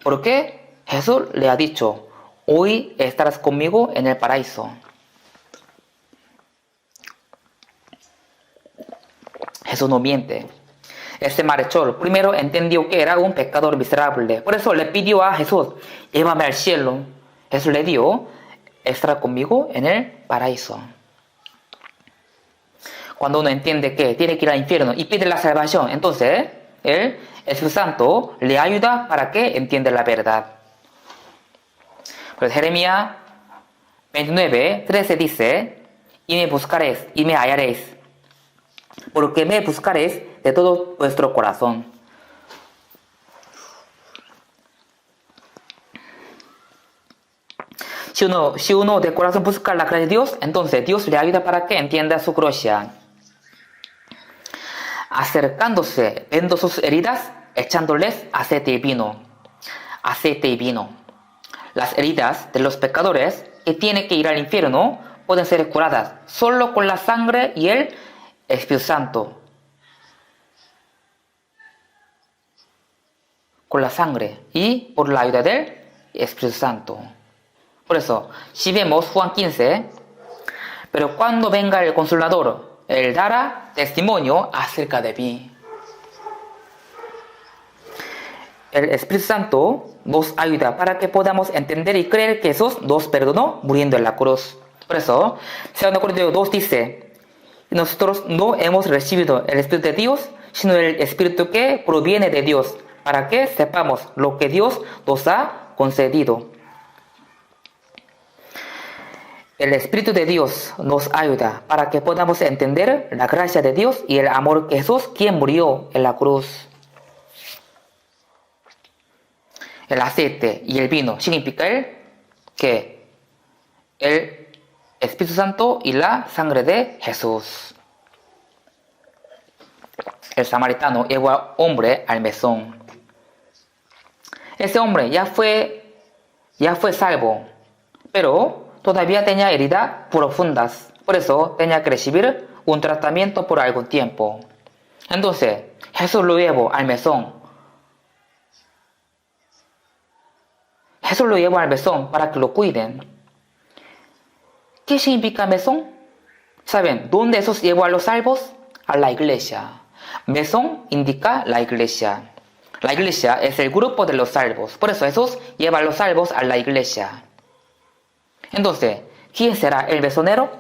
¿Por qué? Jesús le ha dicho: hoy estarás conmigo en el paraíso. Jesús no miente. Este malhechor primero entendió que era un pecador miserable. Por eso le pidió a Jesús: llévame al cielo. Jesús le dio: estará conmigo en el paraíso. Cuando uno entiende que tiene que ir al infierno y pide la salvación, entonces el Espíritu Santo le ayuda para que entienda la verdad. Pues Jeremías 29:13 dice: y me buscaréis y me hallaréis, porque me buscaréis de todo vuestro corazón. Si uno de corazón busca la gracia de Dios, entonces Dios le ayuda para que entienda su gracia. Acercándose, viendo sus heridas, echándoles aceite y vino. Aceite y vino. Las heridas de los pecadores que tienen que ir al infierno pueden ser curadas solo con la sangre y el Espíritu Santo. Con la sangre y por la ayuda del Espíritu Santo. Por eso, si vemos Juan 15, pero cuando venga el Consolador, Él dará testimonio acerca de mí. El Espíritu Santo nos ayuda para que podamos entender y creer que Jesús nos perdonó muriendo en la cruz. Por eso, 2 Corintios 2 dice: nosotros no hemos recibido el Espíritu de Dios, sino el Espíritu que proviene de Dios, para que sepamos lo que Dios nos ha concedido. El Espíritu de Dios nos ayuda para que podamos entender la gracia de Dios y el amor de Jesús, quien murió en la cruz. El aceite y el vino significa que el Espíritu Santo y la sangre de Jesús. El samaritano llevó al hombre al mesón. Ese hombre ya fue salvo, pero todavía tenía heridas profundas. Por eso tenía que recibir un tratamiento por algún tiempo. Entonces, Jesús lo llevó al mesón. Jesús lo llevó al mesón para que lo cuiden. ¿Qué significa mesón? ¿Saben dónde Jesús llevó a los salvos? A la iglesia. Mesón indica la iglesia. La iglesia es el grupo de los salvos. Por eso Jesús lleva a los salvos a la iglesia. Entonces, ¿quién será el mesonero?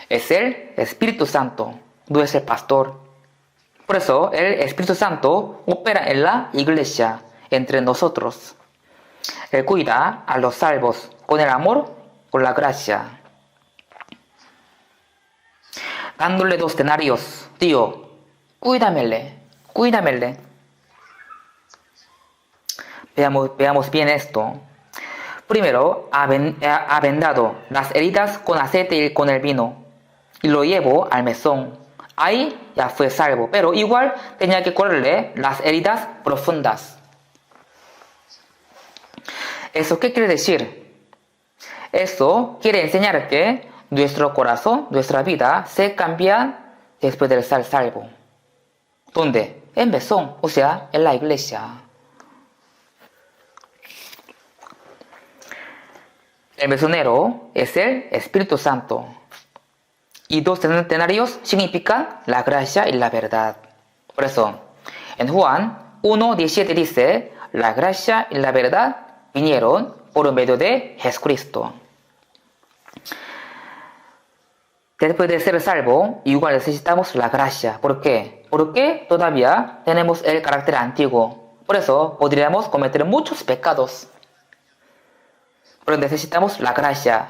Es el Espíritu Santo, no es el pastor. Por eso el Espíritu Santo opera en la iglesia, entre nosotros. Él cuida a los salvos con el amor, con la gracia. Dándole 2 denarios. Tío, cuídamele. Veamos bien esto. Primero, ha vendado las heridas con aceite y con el vino. Y lo llevó al mesón. Ahí ya fue salvo, pero igual tenía que curarle las heridas profundas. ¿Eso qué quiere decir? Eso quiere enseñar que nuestro corazón, nuestra vida, se cambia después de ser salvo. ¿Dónde? En mesón, o sea, en la iglesia. El mesonero es el Espíritu Santo. Y 2 denarios significan la gracia y la verdad. Por eso, en Juan 1:17 dice, la gracia y la verdad vinieron por medio de Jesucristo. Después de ser salvo, igual necesitamos la gracia. ¿Por qué? Porque todavía tenemos el carácter antiguo. Por eso podríamos cometer muchos pecados. Pero necesitamos la gracia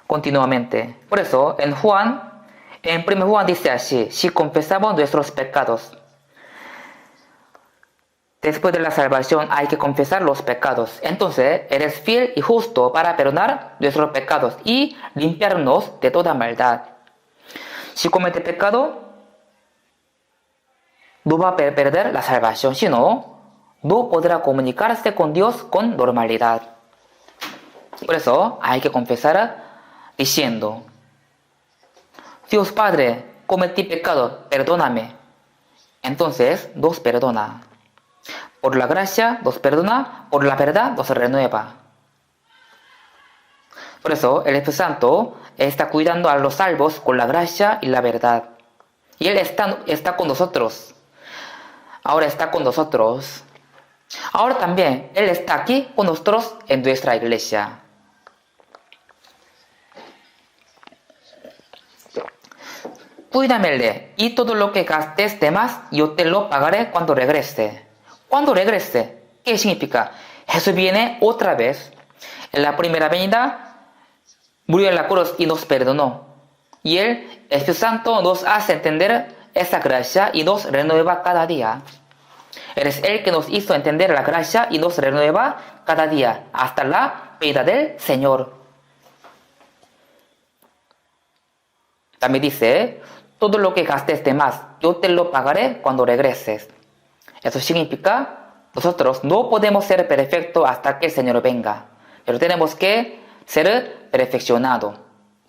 continuamente. Por eso, en 1 Juan dice así, si confesamos nuestros pecados, después de la salvación hay que confesar los pecados. Entonces, eres fiel y justo para perdonar nuestros pecados y limpiarnos de toda maldad. Si comete pecado, no va a perder la salvación, sino no podrá comunicarse con Dios con normalidad. Por eso hay que confesar diciendo, Dios Padre, cometí pecado, perdóname. Entonces nos perdona. Por la gracia nos perdona, por la verdad nos renueva. Por eso el Espíritu Santo está cuidando a los salvos con la gracia y la verdad. Y Él está con nosotros. Ahora está con nosotros. Ahora también Él está aquí con nosotros en nuestra iglesia. Cuídamele y todo lo que gastes de más yo te lo pagaré cuando regrese. ¿Cuándo regrese? ¿Qué significa? Jesús viene otra vez. En la primera venida murió en la cruz y nos perdonó. Y el Espíritu Santo nos hace entender esa gracia y nos renueva cada día. Eres Él que nos hizo entender la gracia y nos renueva cada día hasta la venida del Señor. También dice, todo lo que gastes de más, yo te lo pagaré cuando regreses. Eso significa, nosotros no podemos ser perfectos hasta que el Señor venga, pero tenemos que ser perfeccionados,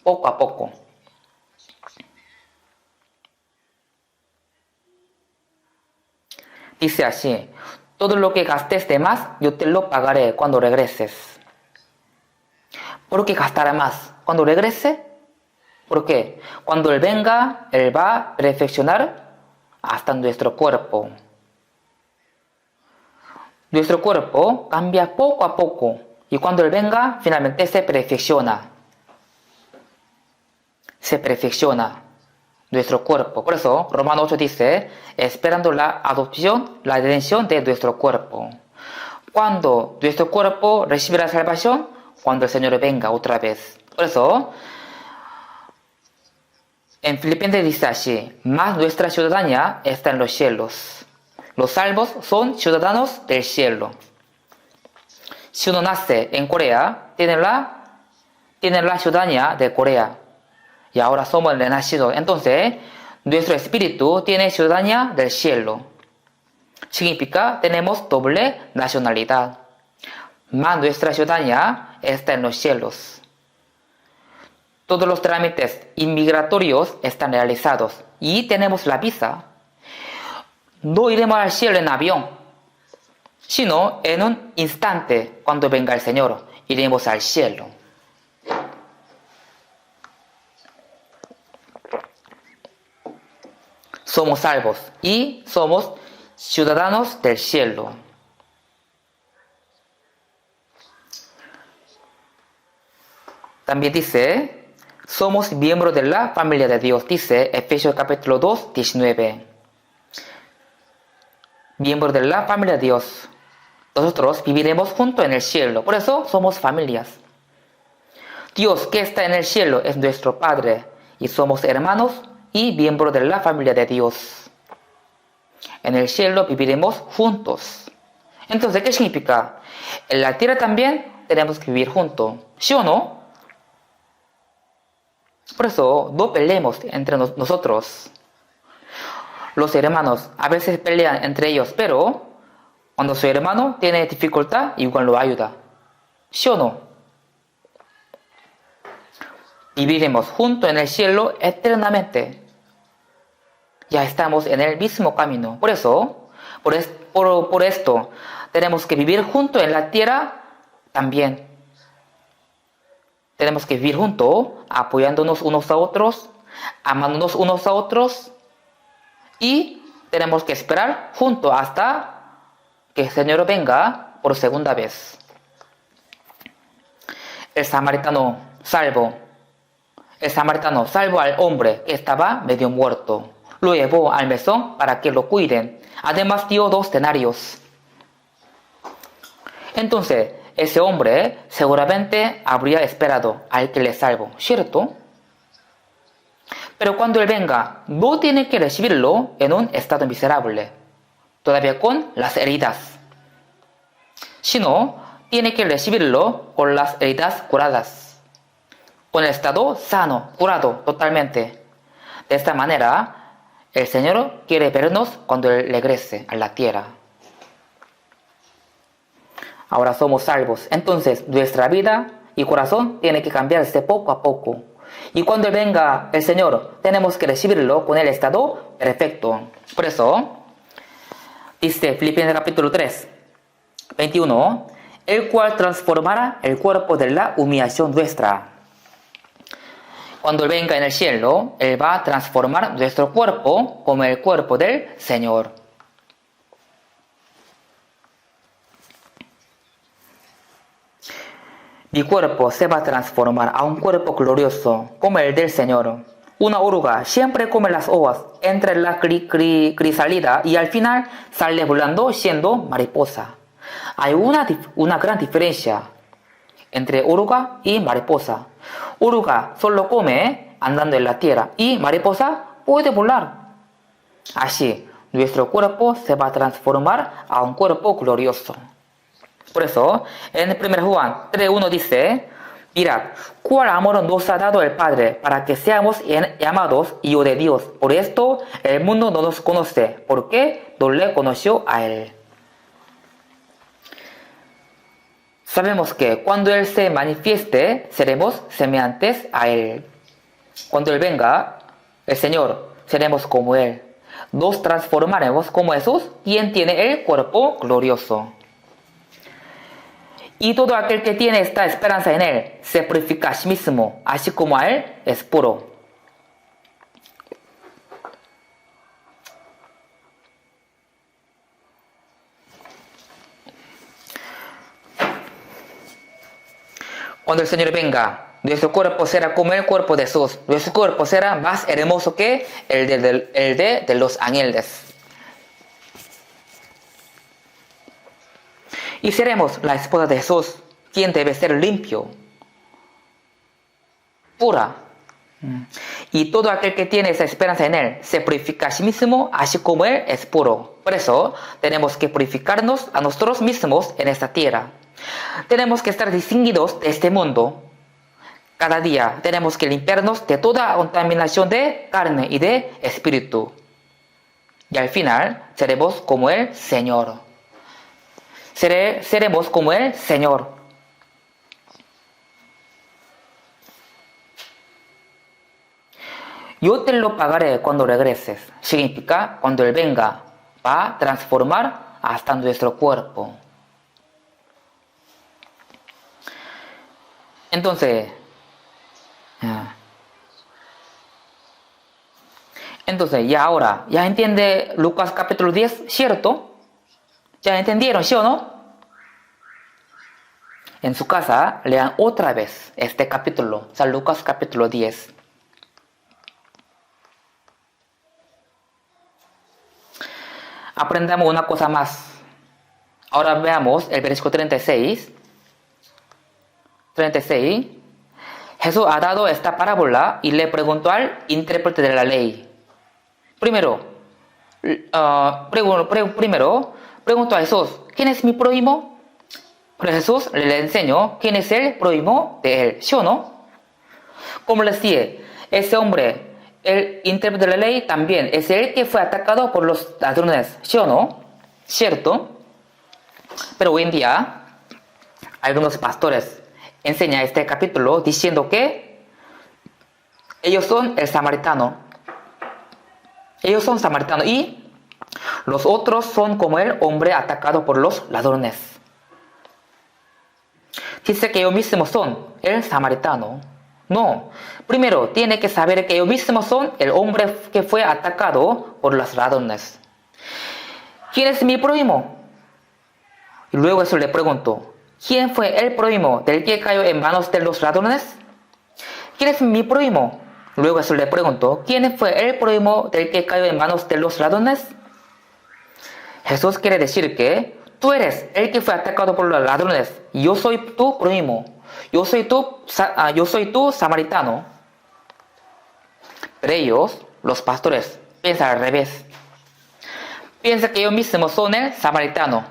poco a poco. Dice así, todo lo que gastes de más, yo te lo pagaré cuando regreses. ¿Por qué gastará más cuando regrese? Porque cuando Él venga, Él va a perfeccionar hasta nuestro cuerpo. Nuestro cuerpo cambia poco a poco y cuando Él venga, finalmente se perfecciona. Se perfecciona nuestro cuerpo. Por eso, Romanos 8 dice, esperando la adopción, la redención de nuestro cuerpo. Cuando nuestro cuerpo recibe la salvación, cuando el Señor venga otra vez. Por eso, en Filipenses dice así, más nuestra ciudadanía está en los cielos. Los salvos son ciudadanos del cielo. Si uno nace en Corea, tiene la tienen la ciudadanía de Corea y ahora somos renacidos. Entonces, nuestro espíritu tiene ciudadanía del cielo. Significa tenemos doble nacionalidad. Mas nuestra ciudadanía está en los cielos. Todos los trámites inmigratorios están realizados y tenemos la visa. No iremos al cielo en avión, sino en un instante, cuando venga el Señor, iremos al cielo. Somos salvos y somos ciudadanos del cielo. También dice, somos miembros de la familia de Dios, dice Efesios capítulo 2, 19. Miembros de la familia de Dios. Nosotros viviremos juntos en el cielo, por eso somos familias. Dios que está en el cielo es nuestro Padre y somos hermanos y miembros de la familia de Dios. En el cielo viviremos juntos. Entonces, ¿qué significa? En la tierra también tenemos que vivir juntos, ¿sí o no? Por eso no peleemos entre nosotros. Los hermanos a veces pelean entre ellos, pero cuando su hermano tiene dificultad, igual lo ayuda. ¿Sí o no? Viviremos juntos en el cielo eternamente. Ya estamos en el mismo camino. Por eso, por esto, tenemos que vivir juntos en la tierra también. Tenemos que vivir juntos, apoyándonos unos a otros, amándonos unos a otros, y tenemos que esperar juntos hasta que el Señor venga por segunda vez. El samaritano salvó al hombre que estaba medio muerto. Lo llevó al mesón para que lo cuiden. Además dio 2 denarios. Entonces, ese hombre seguramente habría esperado al que le salvó, ¿cierto? Pero cuando él venga, no tiene que recibirlo en un estado miserable, todavía con las heridas, sino tiene que recibirlo con las heridas curadas, con el estado sano, curado totalmente. De esta manera, el Señor quiere vernos cuando Él regrese a la tierra. Ahora somos salvos, entonces nuestra vida y corazón tiene que cambiarse poco a poco. Y cuando venga el Señor, tenemos que recibirlo con el estado perfecto. Por eso, dice Filipenses capítulo 3, 21, el cual transformará el cuerpo de la humillación nuestra. Cuando Él venga en el cielo, Él va a transformar nuestro cuerpo como el cuerpo del Señor. Mi cuerpo se va a transformar a un cuerpo glorioso como el del Señor. Una oruga siempre come las hojas, entra en la crisálida y al final sale volando siendo mariposa. Hay una gran diferencia entre oruga y mariposa. Oruga solo come andando en la tierra y mariposa puede volar. Así, nuestro cuerpo se va a transformar a un cuerpo glorioso. Por eso, en 1 Juan 3:1 dice, mirad, cuál amor nos ha dado el Padre para que seamos llamados hijos de Dios. Por esto el mundo no nos conoce, porque no le conoció a Él. Sabemos que cuando Él se manifieste, seremos semejantes a Él. Cuando Él venga, el Señor, seremos como Él. Nos transformaremos como Jesús, quien tiene el cuerpo glorioso. Y todo aquel que tiene esta esperanza en Él se purifica a sí mismo, así como a Él es puro. Cuando el Señor venga, nuestro cuerpo será como el cuerpo de Jesús. Nuestro cuerpo será más hermoso que el de los ángeles. Y seremos la esposa de Jesús, quien debe ser limpio, pura. Y todo aquel que tiene esa esperanza en Él se purifica a sí mismo, así como Él es puro. Por eso tenemos que purificarnos a nosotros mismos en esta tierra. Tenemos que estar distinguidos de este mundo, Cada día tenemos que limpiarnos de toda contaminación de carne y de espíritu. Y al final seremos como el Señor. Seremos como el Señor. Yo te lo pagaré cuando regreses. Significa cuando Él venga, va a transformar hasta nuestro cuerpo. Entonces, ya ahora, ¿ya entiende Lucas capítulo 10, cierto? ¿Ya entendieron, sí o no? En su casa, lean otra vez este capítulo, San Lucas capítulo 10. Aprendamos una cosa más. Ahora veamos el versículo 36. Jesús ha dado esta parábola y le preguntó al intérprete de la ley. Primero preguntó a Jesús, ¿quién es mi prójimo? Pero Jesús le enseñó quién es el prójimo de él, ¿sí o no? Como les dije, ese hombre, el intérprete de la ley, también es el que fue atacado por los ladrones, ¿sí o no? ¿Cierto? Pero hoy en día, algunos pastores enseñan este capítulo diciendo que ellos son el samaritano. Ellos son samaritanos y los otros son como el hombre atacado por los ladrones. Dice que ellos mismos son el samaritano. No, primero tiene que saber que ellos mismos son el hombre que fue atacado por los ladrones. ¿Quién es mi prójimo? Y luego eso le pregunto, ¿quién fue el prójimo del que cayó en manos de los ladrones? ¿Quién es mi prójimo? Luego eso le pregunto, ¿quién fue el prójimo del que cayó en manos de los ladrones? Jesús quiere decir que tú eres el que fue atacado por los ladrones. Yo soy tu prójimo. Yo soy tu samaritano. Pero ellos, los pastores, piensan al revés. Piensan que ellos mismos son el samaritano.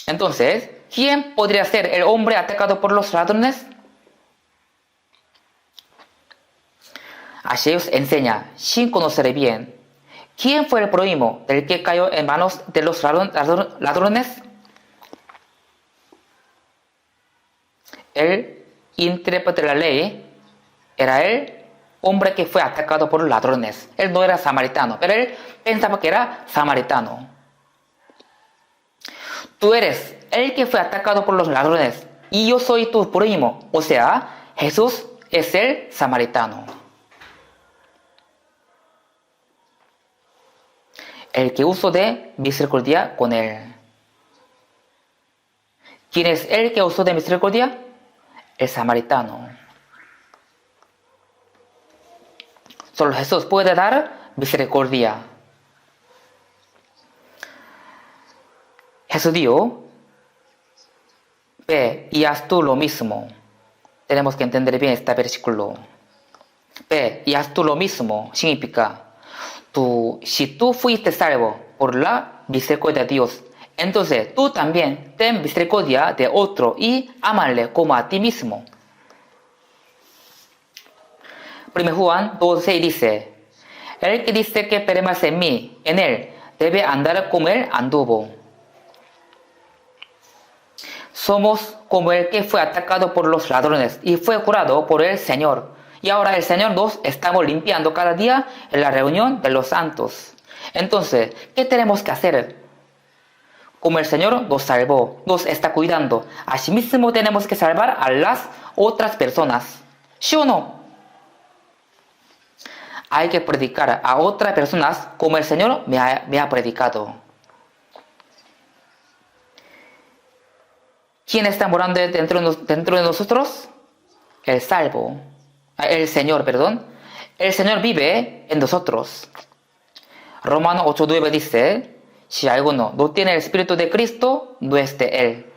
Entonces, ¿quién podría ser el hombre atacado por los ladrones? Así ellos enseñan, sin conocer bien, ¿quién fue el prójimo del que cayó en manos de los ladrones? El intérprete de la ley era el hombre que fue atacado por los ladrones. Él no era samaritano, pero él pensaba que era samaritano. Tú eres el que fue atacado por los ladrones y yo soy tu prójimo. O sea, Jesús es el samaritano. El que usó de misericordia con él. ¿Quién es el que usó de misericordia? El samaritano. Solo Jesús puede dar misericordia. Jesús dijo, ve y haz tú lo mismo. Tenemos que entender bien este versículo. Ve y haz tú lo mismo. Significa, si tú fuiste salvo por la misericordia de Dios, entonces tú también ten misericordia de otro y ámale como a ti mismo. 1 Juan 2:6 dice, el que dice que permanece en mí, en él, debe andar como él anduvo. Somos como el que fue atacado por los ladrones y fue curado por el Señor. Y ahora el Señor nos estamos limpiando cada día en la reunión de los santos. Entonces, ¿qué tenemos que hacer? Como el Señor nos salvó, nos está cuidando, asimismo tenemos que salvar a las otras personas. ¿Sí o no? Hay que predicar a otras personas como el Señor me ha predicado. ¿Quién está morando dentro de nosotros? El salvo. El Señor, perdón. El Señor vive en nosotros. Romanos 8:9 dice, si alguno no tiene el Espíritu de Cristo, no es de Él.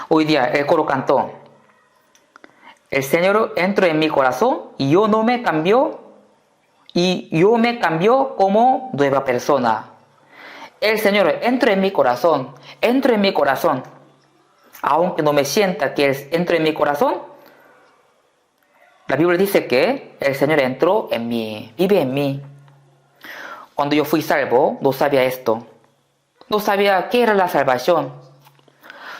Hoy día el coro cantó, el Señor entró en mi corazón y yo me cambió como nueva persona. El Señor entró en mi corazón. aunque no me sienta que Él entre en mi corazón, la Biblia dice que el Señor entró en mí, vive en mí. Cuando yo fui salvo, no sabía esto. No sabía qué era la salvación.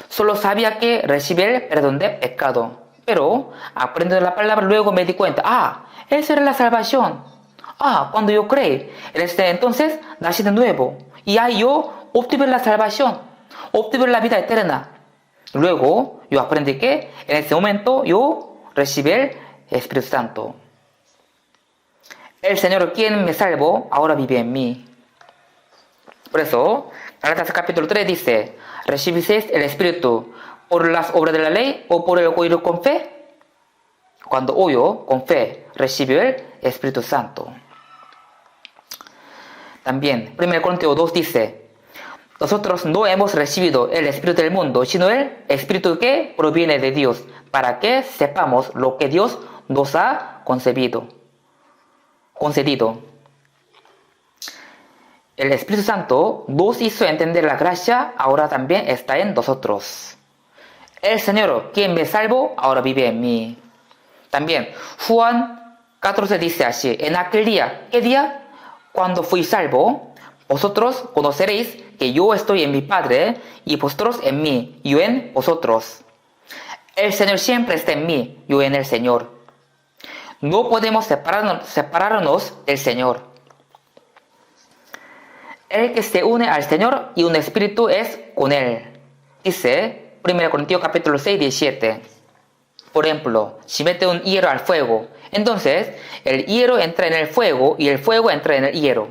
Solo sabía que recibí el perdón de pecado. Pero, aprendiendo la palabra, luego me di cuenta, esa era la salvación. Cuando yo creí, entonces nací de nuevo. Y ahí yo obtuve la salvación, obtuve la vida eterna. Luego, yo aprendí que en ese momento yo recibí el Espíritu Santo. El Señor, quien me salvó, ahora vive en mí. Por eso, Gálatas capítulo 3 dice, ¿recibisteis el Espíritu por las obras de la ley o por el oír con fe? Cuando oyo con fe, recibió el Espíritu Santo. También, 1 Corintios 2 dice, nosotros no hemos recibido el Espíritu del mundo, sino el Espíritu que proviene de Dios, para que sepamos lo que Dios nos ha concedido. El Espíritu Santo nos hizo entender la gracia, ahora también está en nosotros. El Señor, quien me salvó, ahora vive en mí. También, Juan 14 dice así, en aquel día, ¿qué día? Cuando fui salvo, vosotros conoceréis que yo estoy en mi Padre, y vosotros en mí, yo en vosotros. El Señor siempre está en mí, yo en el Señor. No podemos separarnos del Señor. El que se une al Señor y un espíritu es con Él. Dice 1 Corintios capítulo 6, 17. Por ejemplo, si mete un hierro al fuego, entonces el hierro entra en el fuego y el fuego entra en el hierro.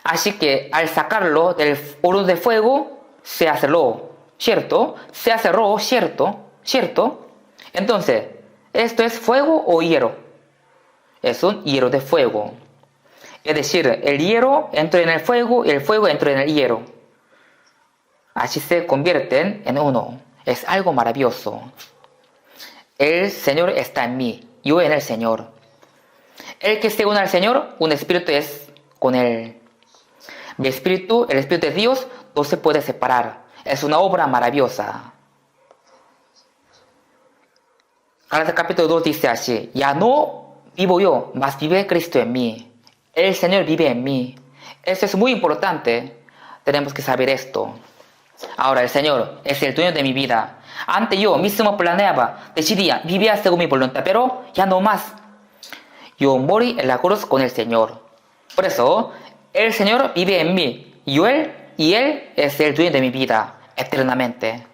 Así que al sacarlo del horno de fuego, se hace lodo, ¿cierto? Se hace rojo, ¿cierto? Entonces, ¿esto es fuego o hierro? Es un hierro de fuego. Es decir, el hierro entra en el fuego y el fuego entra en el hierro. Así se convierten en uno. Es algo maravilloso. El Señor está en mí, yo en el Señor. El que se une al Señor, un espíritu es con Él. Mi espíritu, el espíritu de Dios, no se puede separar. Es una obra maravillosa. Gálatas capítulo 2 dice así, ya no vivo yo, mas vive Cristo en mí. El Señor vive en mí. Esto es muy importante. Tenemos que saber esto. Ahora el Señor es el dueño de mi vida. Antes yo mismo planeaba, decidía, vivía según mi voluntad, pero ya no más. Yo morí en la cruz con el Señor. Por eso, el Señor vive en mí, y Él es el dueño de mi vida, eternamente.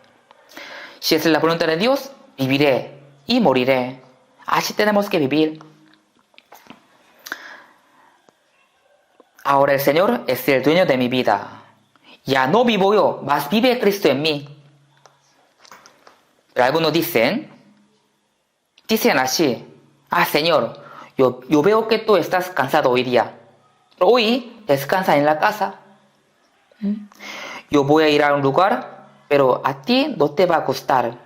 Si es la voluntad de Dios, viviré y moriré. Así tenemos que vivir. Ahora el Señor es el dueño de mi vida. Ya no vivo yo, mas vive Cristo en mí. Pero algunos dicen así, Señor, yo veo que tú estás cansado hoy día. Pero hoy descansa en la casa. Yo voy a ir a un lugar, pero a ti no te va a costar.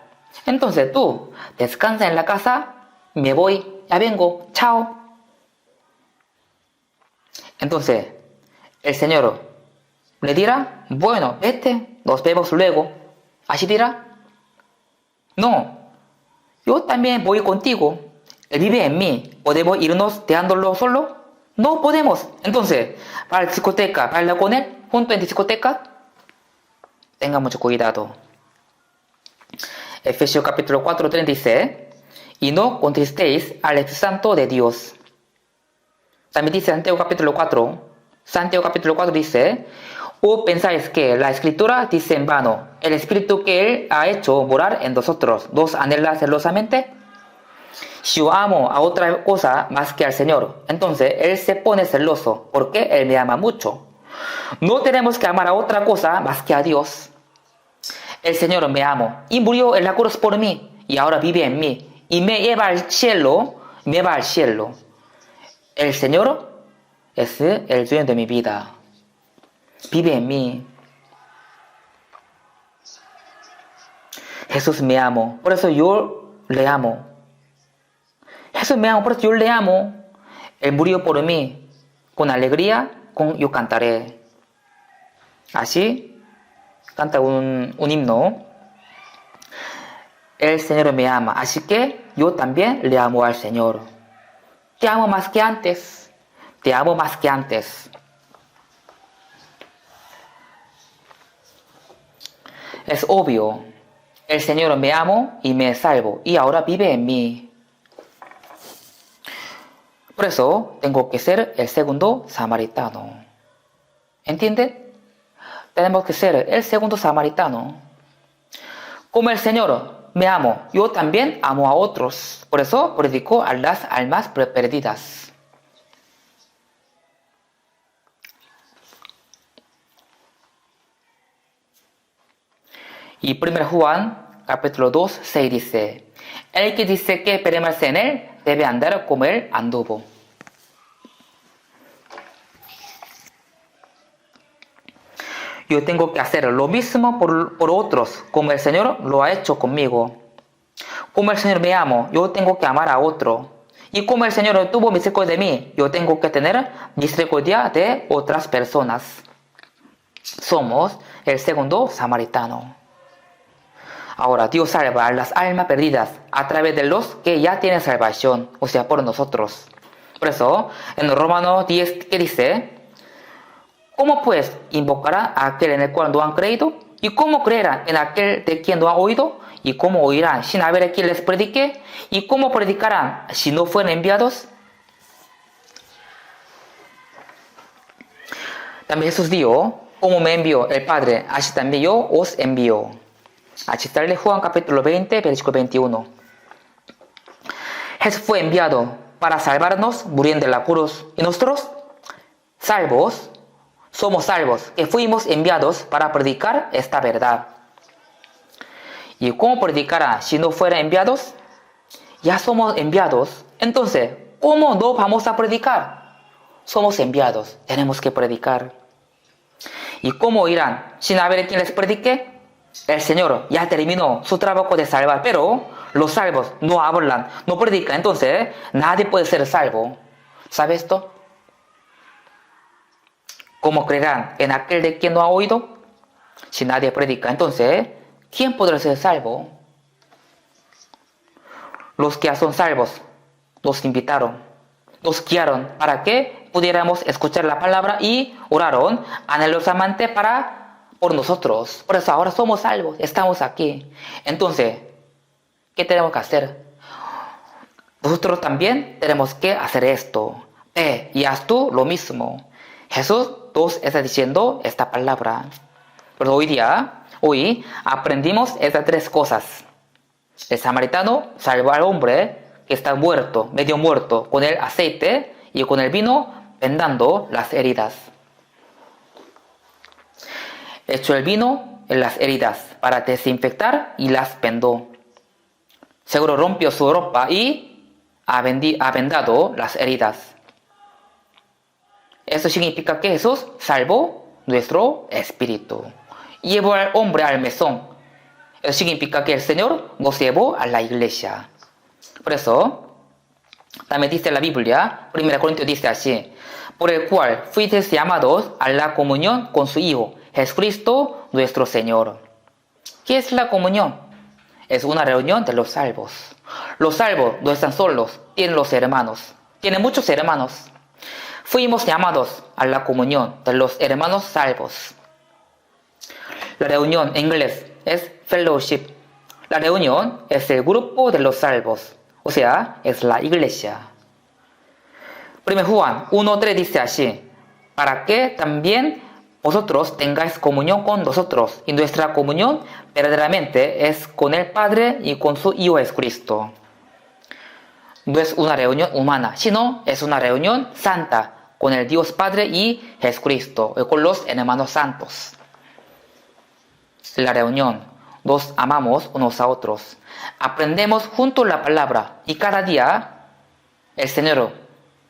Entonces tú descansa en la casa, me voy, ya vengo, chao. Entonces el Señor le dirá, bueno, vete, nos vemos luego. ¿Así dirá? No, yo también voy contigo. Él vive en mí. ¿Podemos irnos dejándolo solo? No podemos. Entonces, para la discoteca, para con él, junto en discoteca, tenga mucho cuidado. Efesios capítulo 4, 3 dice, y no contristéis al Espíritu Santo de Dios. También dice Santiago capítulo 4 dice, ¿o pensáis que la Escritura dice en vano, el Espíritu que Él ha hecho morar en nosotros, ¿dos anhela celosamente? Si yo amo a otra cosa más que al Señor, entonces Él se pone celoso, porque Él me ama mucho. No tenemos que amar a otra cosa más que a Dios. El Señor me amó y murió en la cruz por mí, y ahora vive en mí, y me lleva al cielo, El Señor es el dueño de mi vida. Vive en mí. Jesús me ama, por eso yo le amo. Jesús me ama, por eso yo le amo. Él murió por mí. Con alegría, yo cantaré. Así canta un himno. el Señor me ama, así que yo también le amo al Señor. Te amo más que antes. Te amo más que antes. Es obvio. El Señor me amo y me salvo y ahora vive en mí. Por eso tengo que ser el segundo samaritano. ¿Entienden? Tenemos que ser el segundo samaritano. Como el Señor me amo, yo también amo a otros. Por eso predico a las almas perdidas. Y 1 Juan, capítulo 2, 6 dice: el que dice que permanece en él, debe andar como él anduvo. Yo tengo que hacer lo mismo por otros, como el Señor lo ha hecho conmigo. Como el Señor me ama, yo tengo que amar a otro. Y como el Señor tuvo misericordia de mí, yo tengo que tener misericordia de otras personas. Somos el segundo samaritano. Ahora, Dios salva a las almas perdidas a través de los que ya tienen salvación, o sea, por nosotros. Por eso, en Romanos 10, ¿qué dice? ¿Cómo pues invocará a aquel en el cual no han creído? ¿Y cómo creerán en aquel de quien no han oído? ¿Y cómo oirán sin haber quien les predique? ¿Y cómo predicarán si no fueron enviados? También Jesús dijo: como me envió el Padre, así también yo os envío. Así está en Juan capítulo 20, versículo 21. Jesús fue enviado para salvarnos muriendo en la cruz. Y nosotros, salvos, somos salvos, que fuimos enviados para predicar esta verdad. ¿Y cómo predicará si no fueran enviados? Ya somos enviados. Entonces, ¿cómo no vamos a predicar? Somos enviados, tenemos que predicar. ¿Y cómo irán sin haber quien les predique? El Señor ya terminó su trabajo de salvar, pero los salvos no hablan, no predican. Entonces, nadie puede ser salvo. ¿Sabe esto? ¿Cómo creerán en aquel de quien no ha oído? Si nadie predica, entonces, ¿quién podrá ser salvo? Los que ya son salvos nos invitaron, nos guiaron para que pudiéramos escuchar la palabra y oraron anhelosamente por nosotros. Por eso ahora somos salvos, estamos aquí. Entonces, ¿qué tenemos que hacer? Nosotros también tenemos que hacer esto. Y haz tú lo mismo. Jesús nos está diciendo esta palabra. Pero hoy aprendimos estas tres cosas. El samaritano salvó al hombre que está muerto, medio muerto, con el aceite y con el vino vendando las heridas. Echó el vino en las heridas para desinfectar y las vendó. Seguro rompió su ropa y ha vendado las heridas. Eso significa que Jesús salvó nuestro espíritu. Llevó al hombre al mesón. Eso significa que el Señor nos llevó a la iglesia. Por eso, también dice la Biblia, 1 Corintios dice así: por el cual fuisteis llamados a la comunión con su Hijo, Jesucristo nuestro Señor. ¿Qué es la comunión? Es una reunión de los salvos. Los salvos no están solos, tienen los hermanos. Tienen muchos hermanos. Fuimos llamados a la comunión de los hermanos salvos. La reunión en inglés es fellowship. La reunión es el grupo de los salvos, o sea, es la iglesia. 1 Juan 1:3 dice así: para que también vosotros tengáis comunión con nosotros, y nuestra comunión verdaderamente es con el Padre y con su Hijo Jesucristo. No es una reunión humana, sino es una reunión santa con el Dios Padre y Jesucristo, y con los hermanos santos. La reunión, nos amamos unos a otros, aprendemos juntos la palabra y cada día el Señor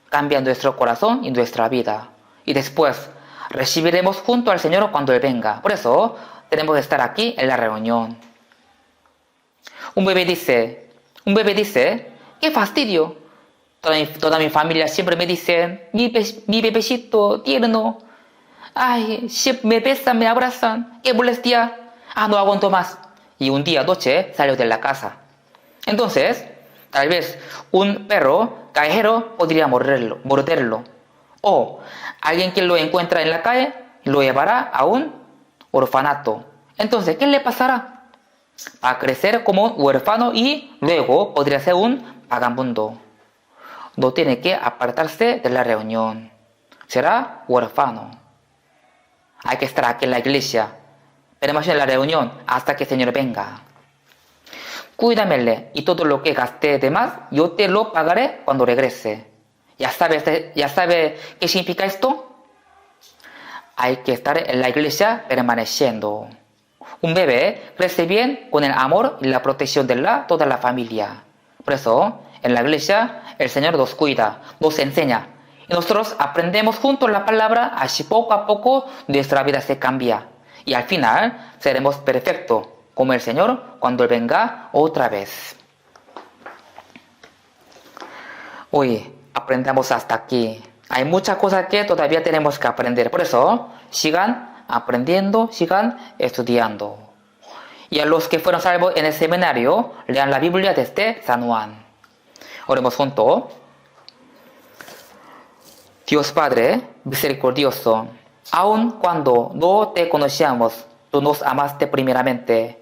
cambia nuestro corazón y nuestra vida. Y después recibiremos junto al Señor cuando Él venga. Por eso tenemos que estar aquí en la reunión. Un bebé dice, ¡qué fastidio! Toda mi familia siempre me dice, mi bebecito tierno, ay, me besan, me abrazan, qué molestia, no aguanto más. y un día noche salió de la casa. Entonces, tal vez un perro callejero podría morderlo. O alguien que lo encuentra en la calle lo llevará a un orfanato. Entonces, ¿qué le pasará? Va a crecer como un huérfano y luego podría ser un vagabundo. No tiene que apartarse de la reunión. Será huérfano. Hay que estar aquí en la iglesia, permanecer en la reunión hasta que el Señor venga. Cuídamele y todo lo que gasté de más, yo te lo pagaré cuando regrese. ¿Ya sabe qué significa esto? Hay que estar en la iglesia permaneciendo. Un bebé crece bien con el amor y la protección de toda la familia. Por eso, en la iglesia, el Señor nos cuida, nos enseña. Y nosotros aprendemos juntos la palabra, así poco a poco nuestra vida se cambia. Y al final seremos perfectos, como el Señor cuando Él venga otra vez. Hoy aprendamos hasta aquí. Hay muchas cosas que todavía tenemos que aprender. Por eso, sigan aprendiendo, sigan estudiando. Y a los que fueron salvos en el seminario, lean la Biblia desde San Juan. Oremos juntos. Dios Padre misericordioso, aun cuando no te conocíamos, tú nos amaste primeramente.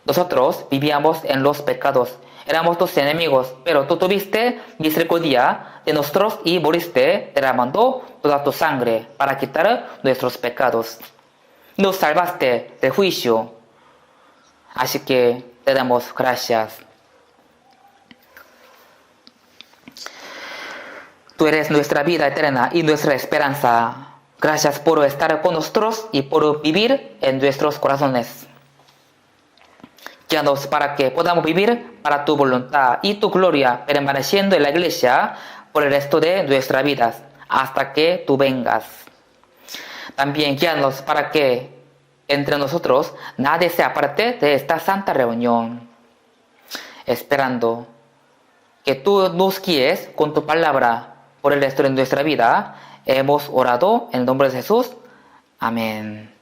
Nosotros vivíamos en los pecados, éramos tus enemigos, pero tú tuviste misericordia de nosotros y moriste derramando toda tu sangre para quitar nuestros pecados. Nos salvaste del juicio, así que te damos gracias. Tú eres nuestra vida eterna y nuestra esperanza. Gracias por estar con nosotros y por vivir en nuestros corazones. Guíanos para que podamos vivir para tu voluntad y tu gloria, permaneciendo en la iglesia por el resto de nuestras vidas, hasta que tú vengas. También guíanos para que entre nosotros nadie se aparte de esta santa reunión, esperando que tú nos guíes con tu palabra por el resto de nuestra vida. Hemos orado en el nombre de Jesús. Amén.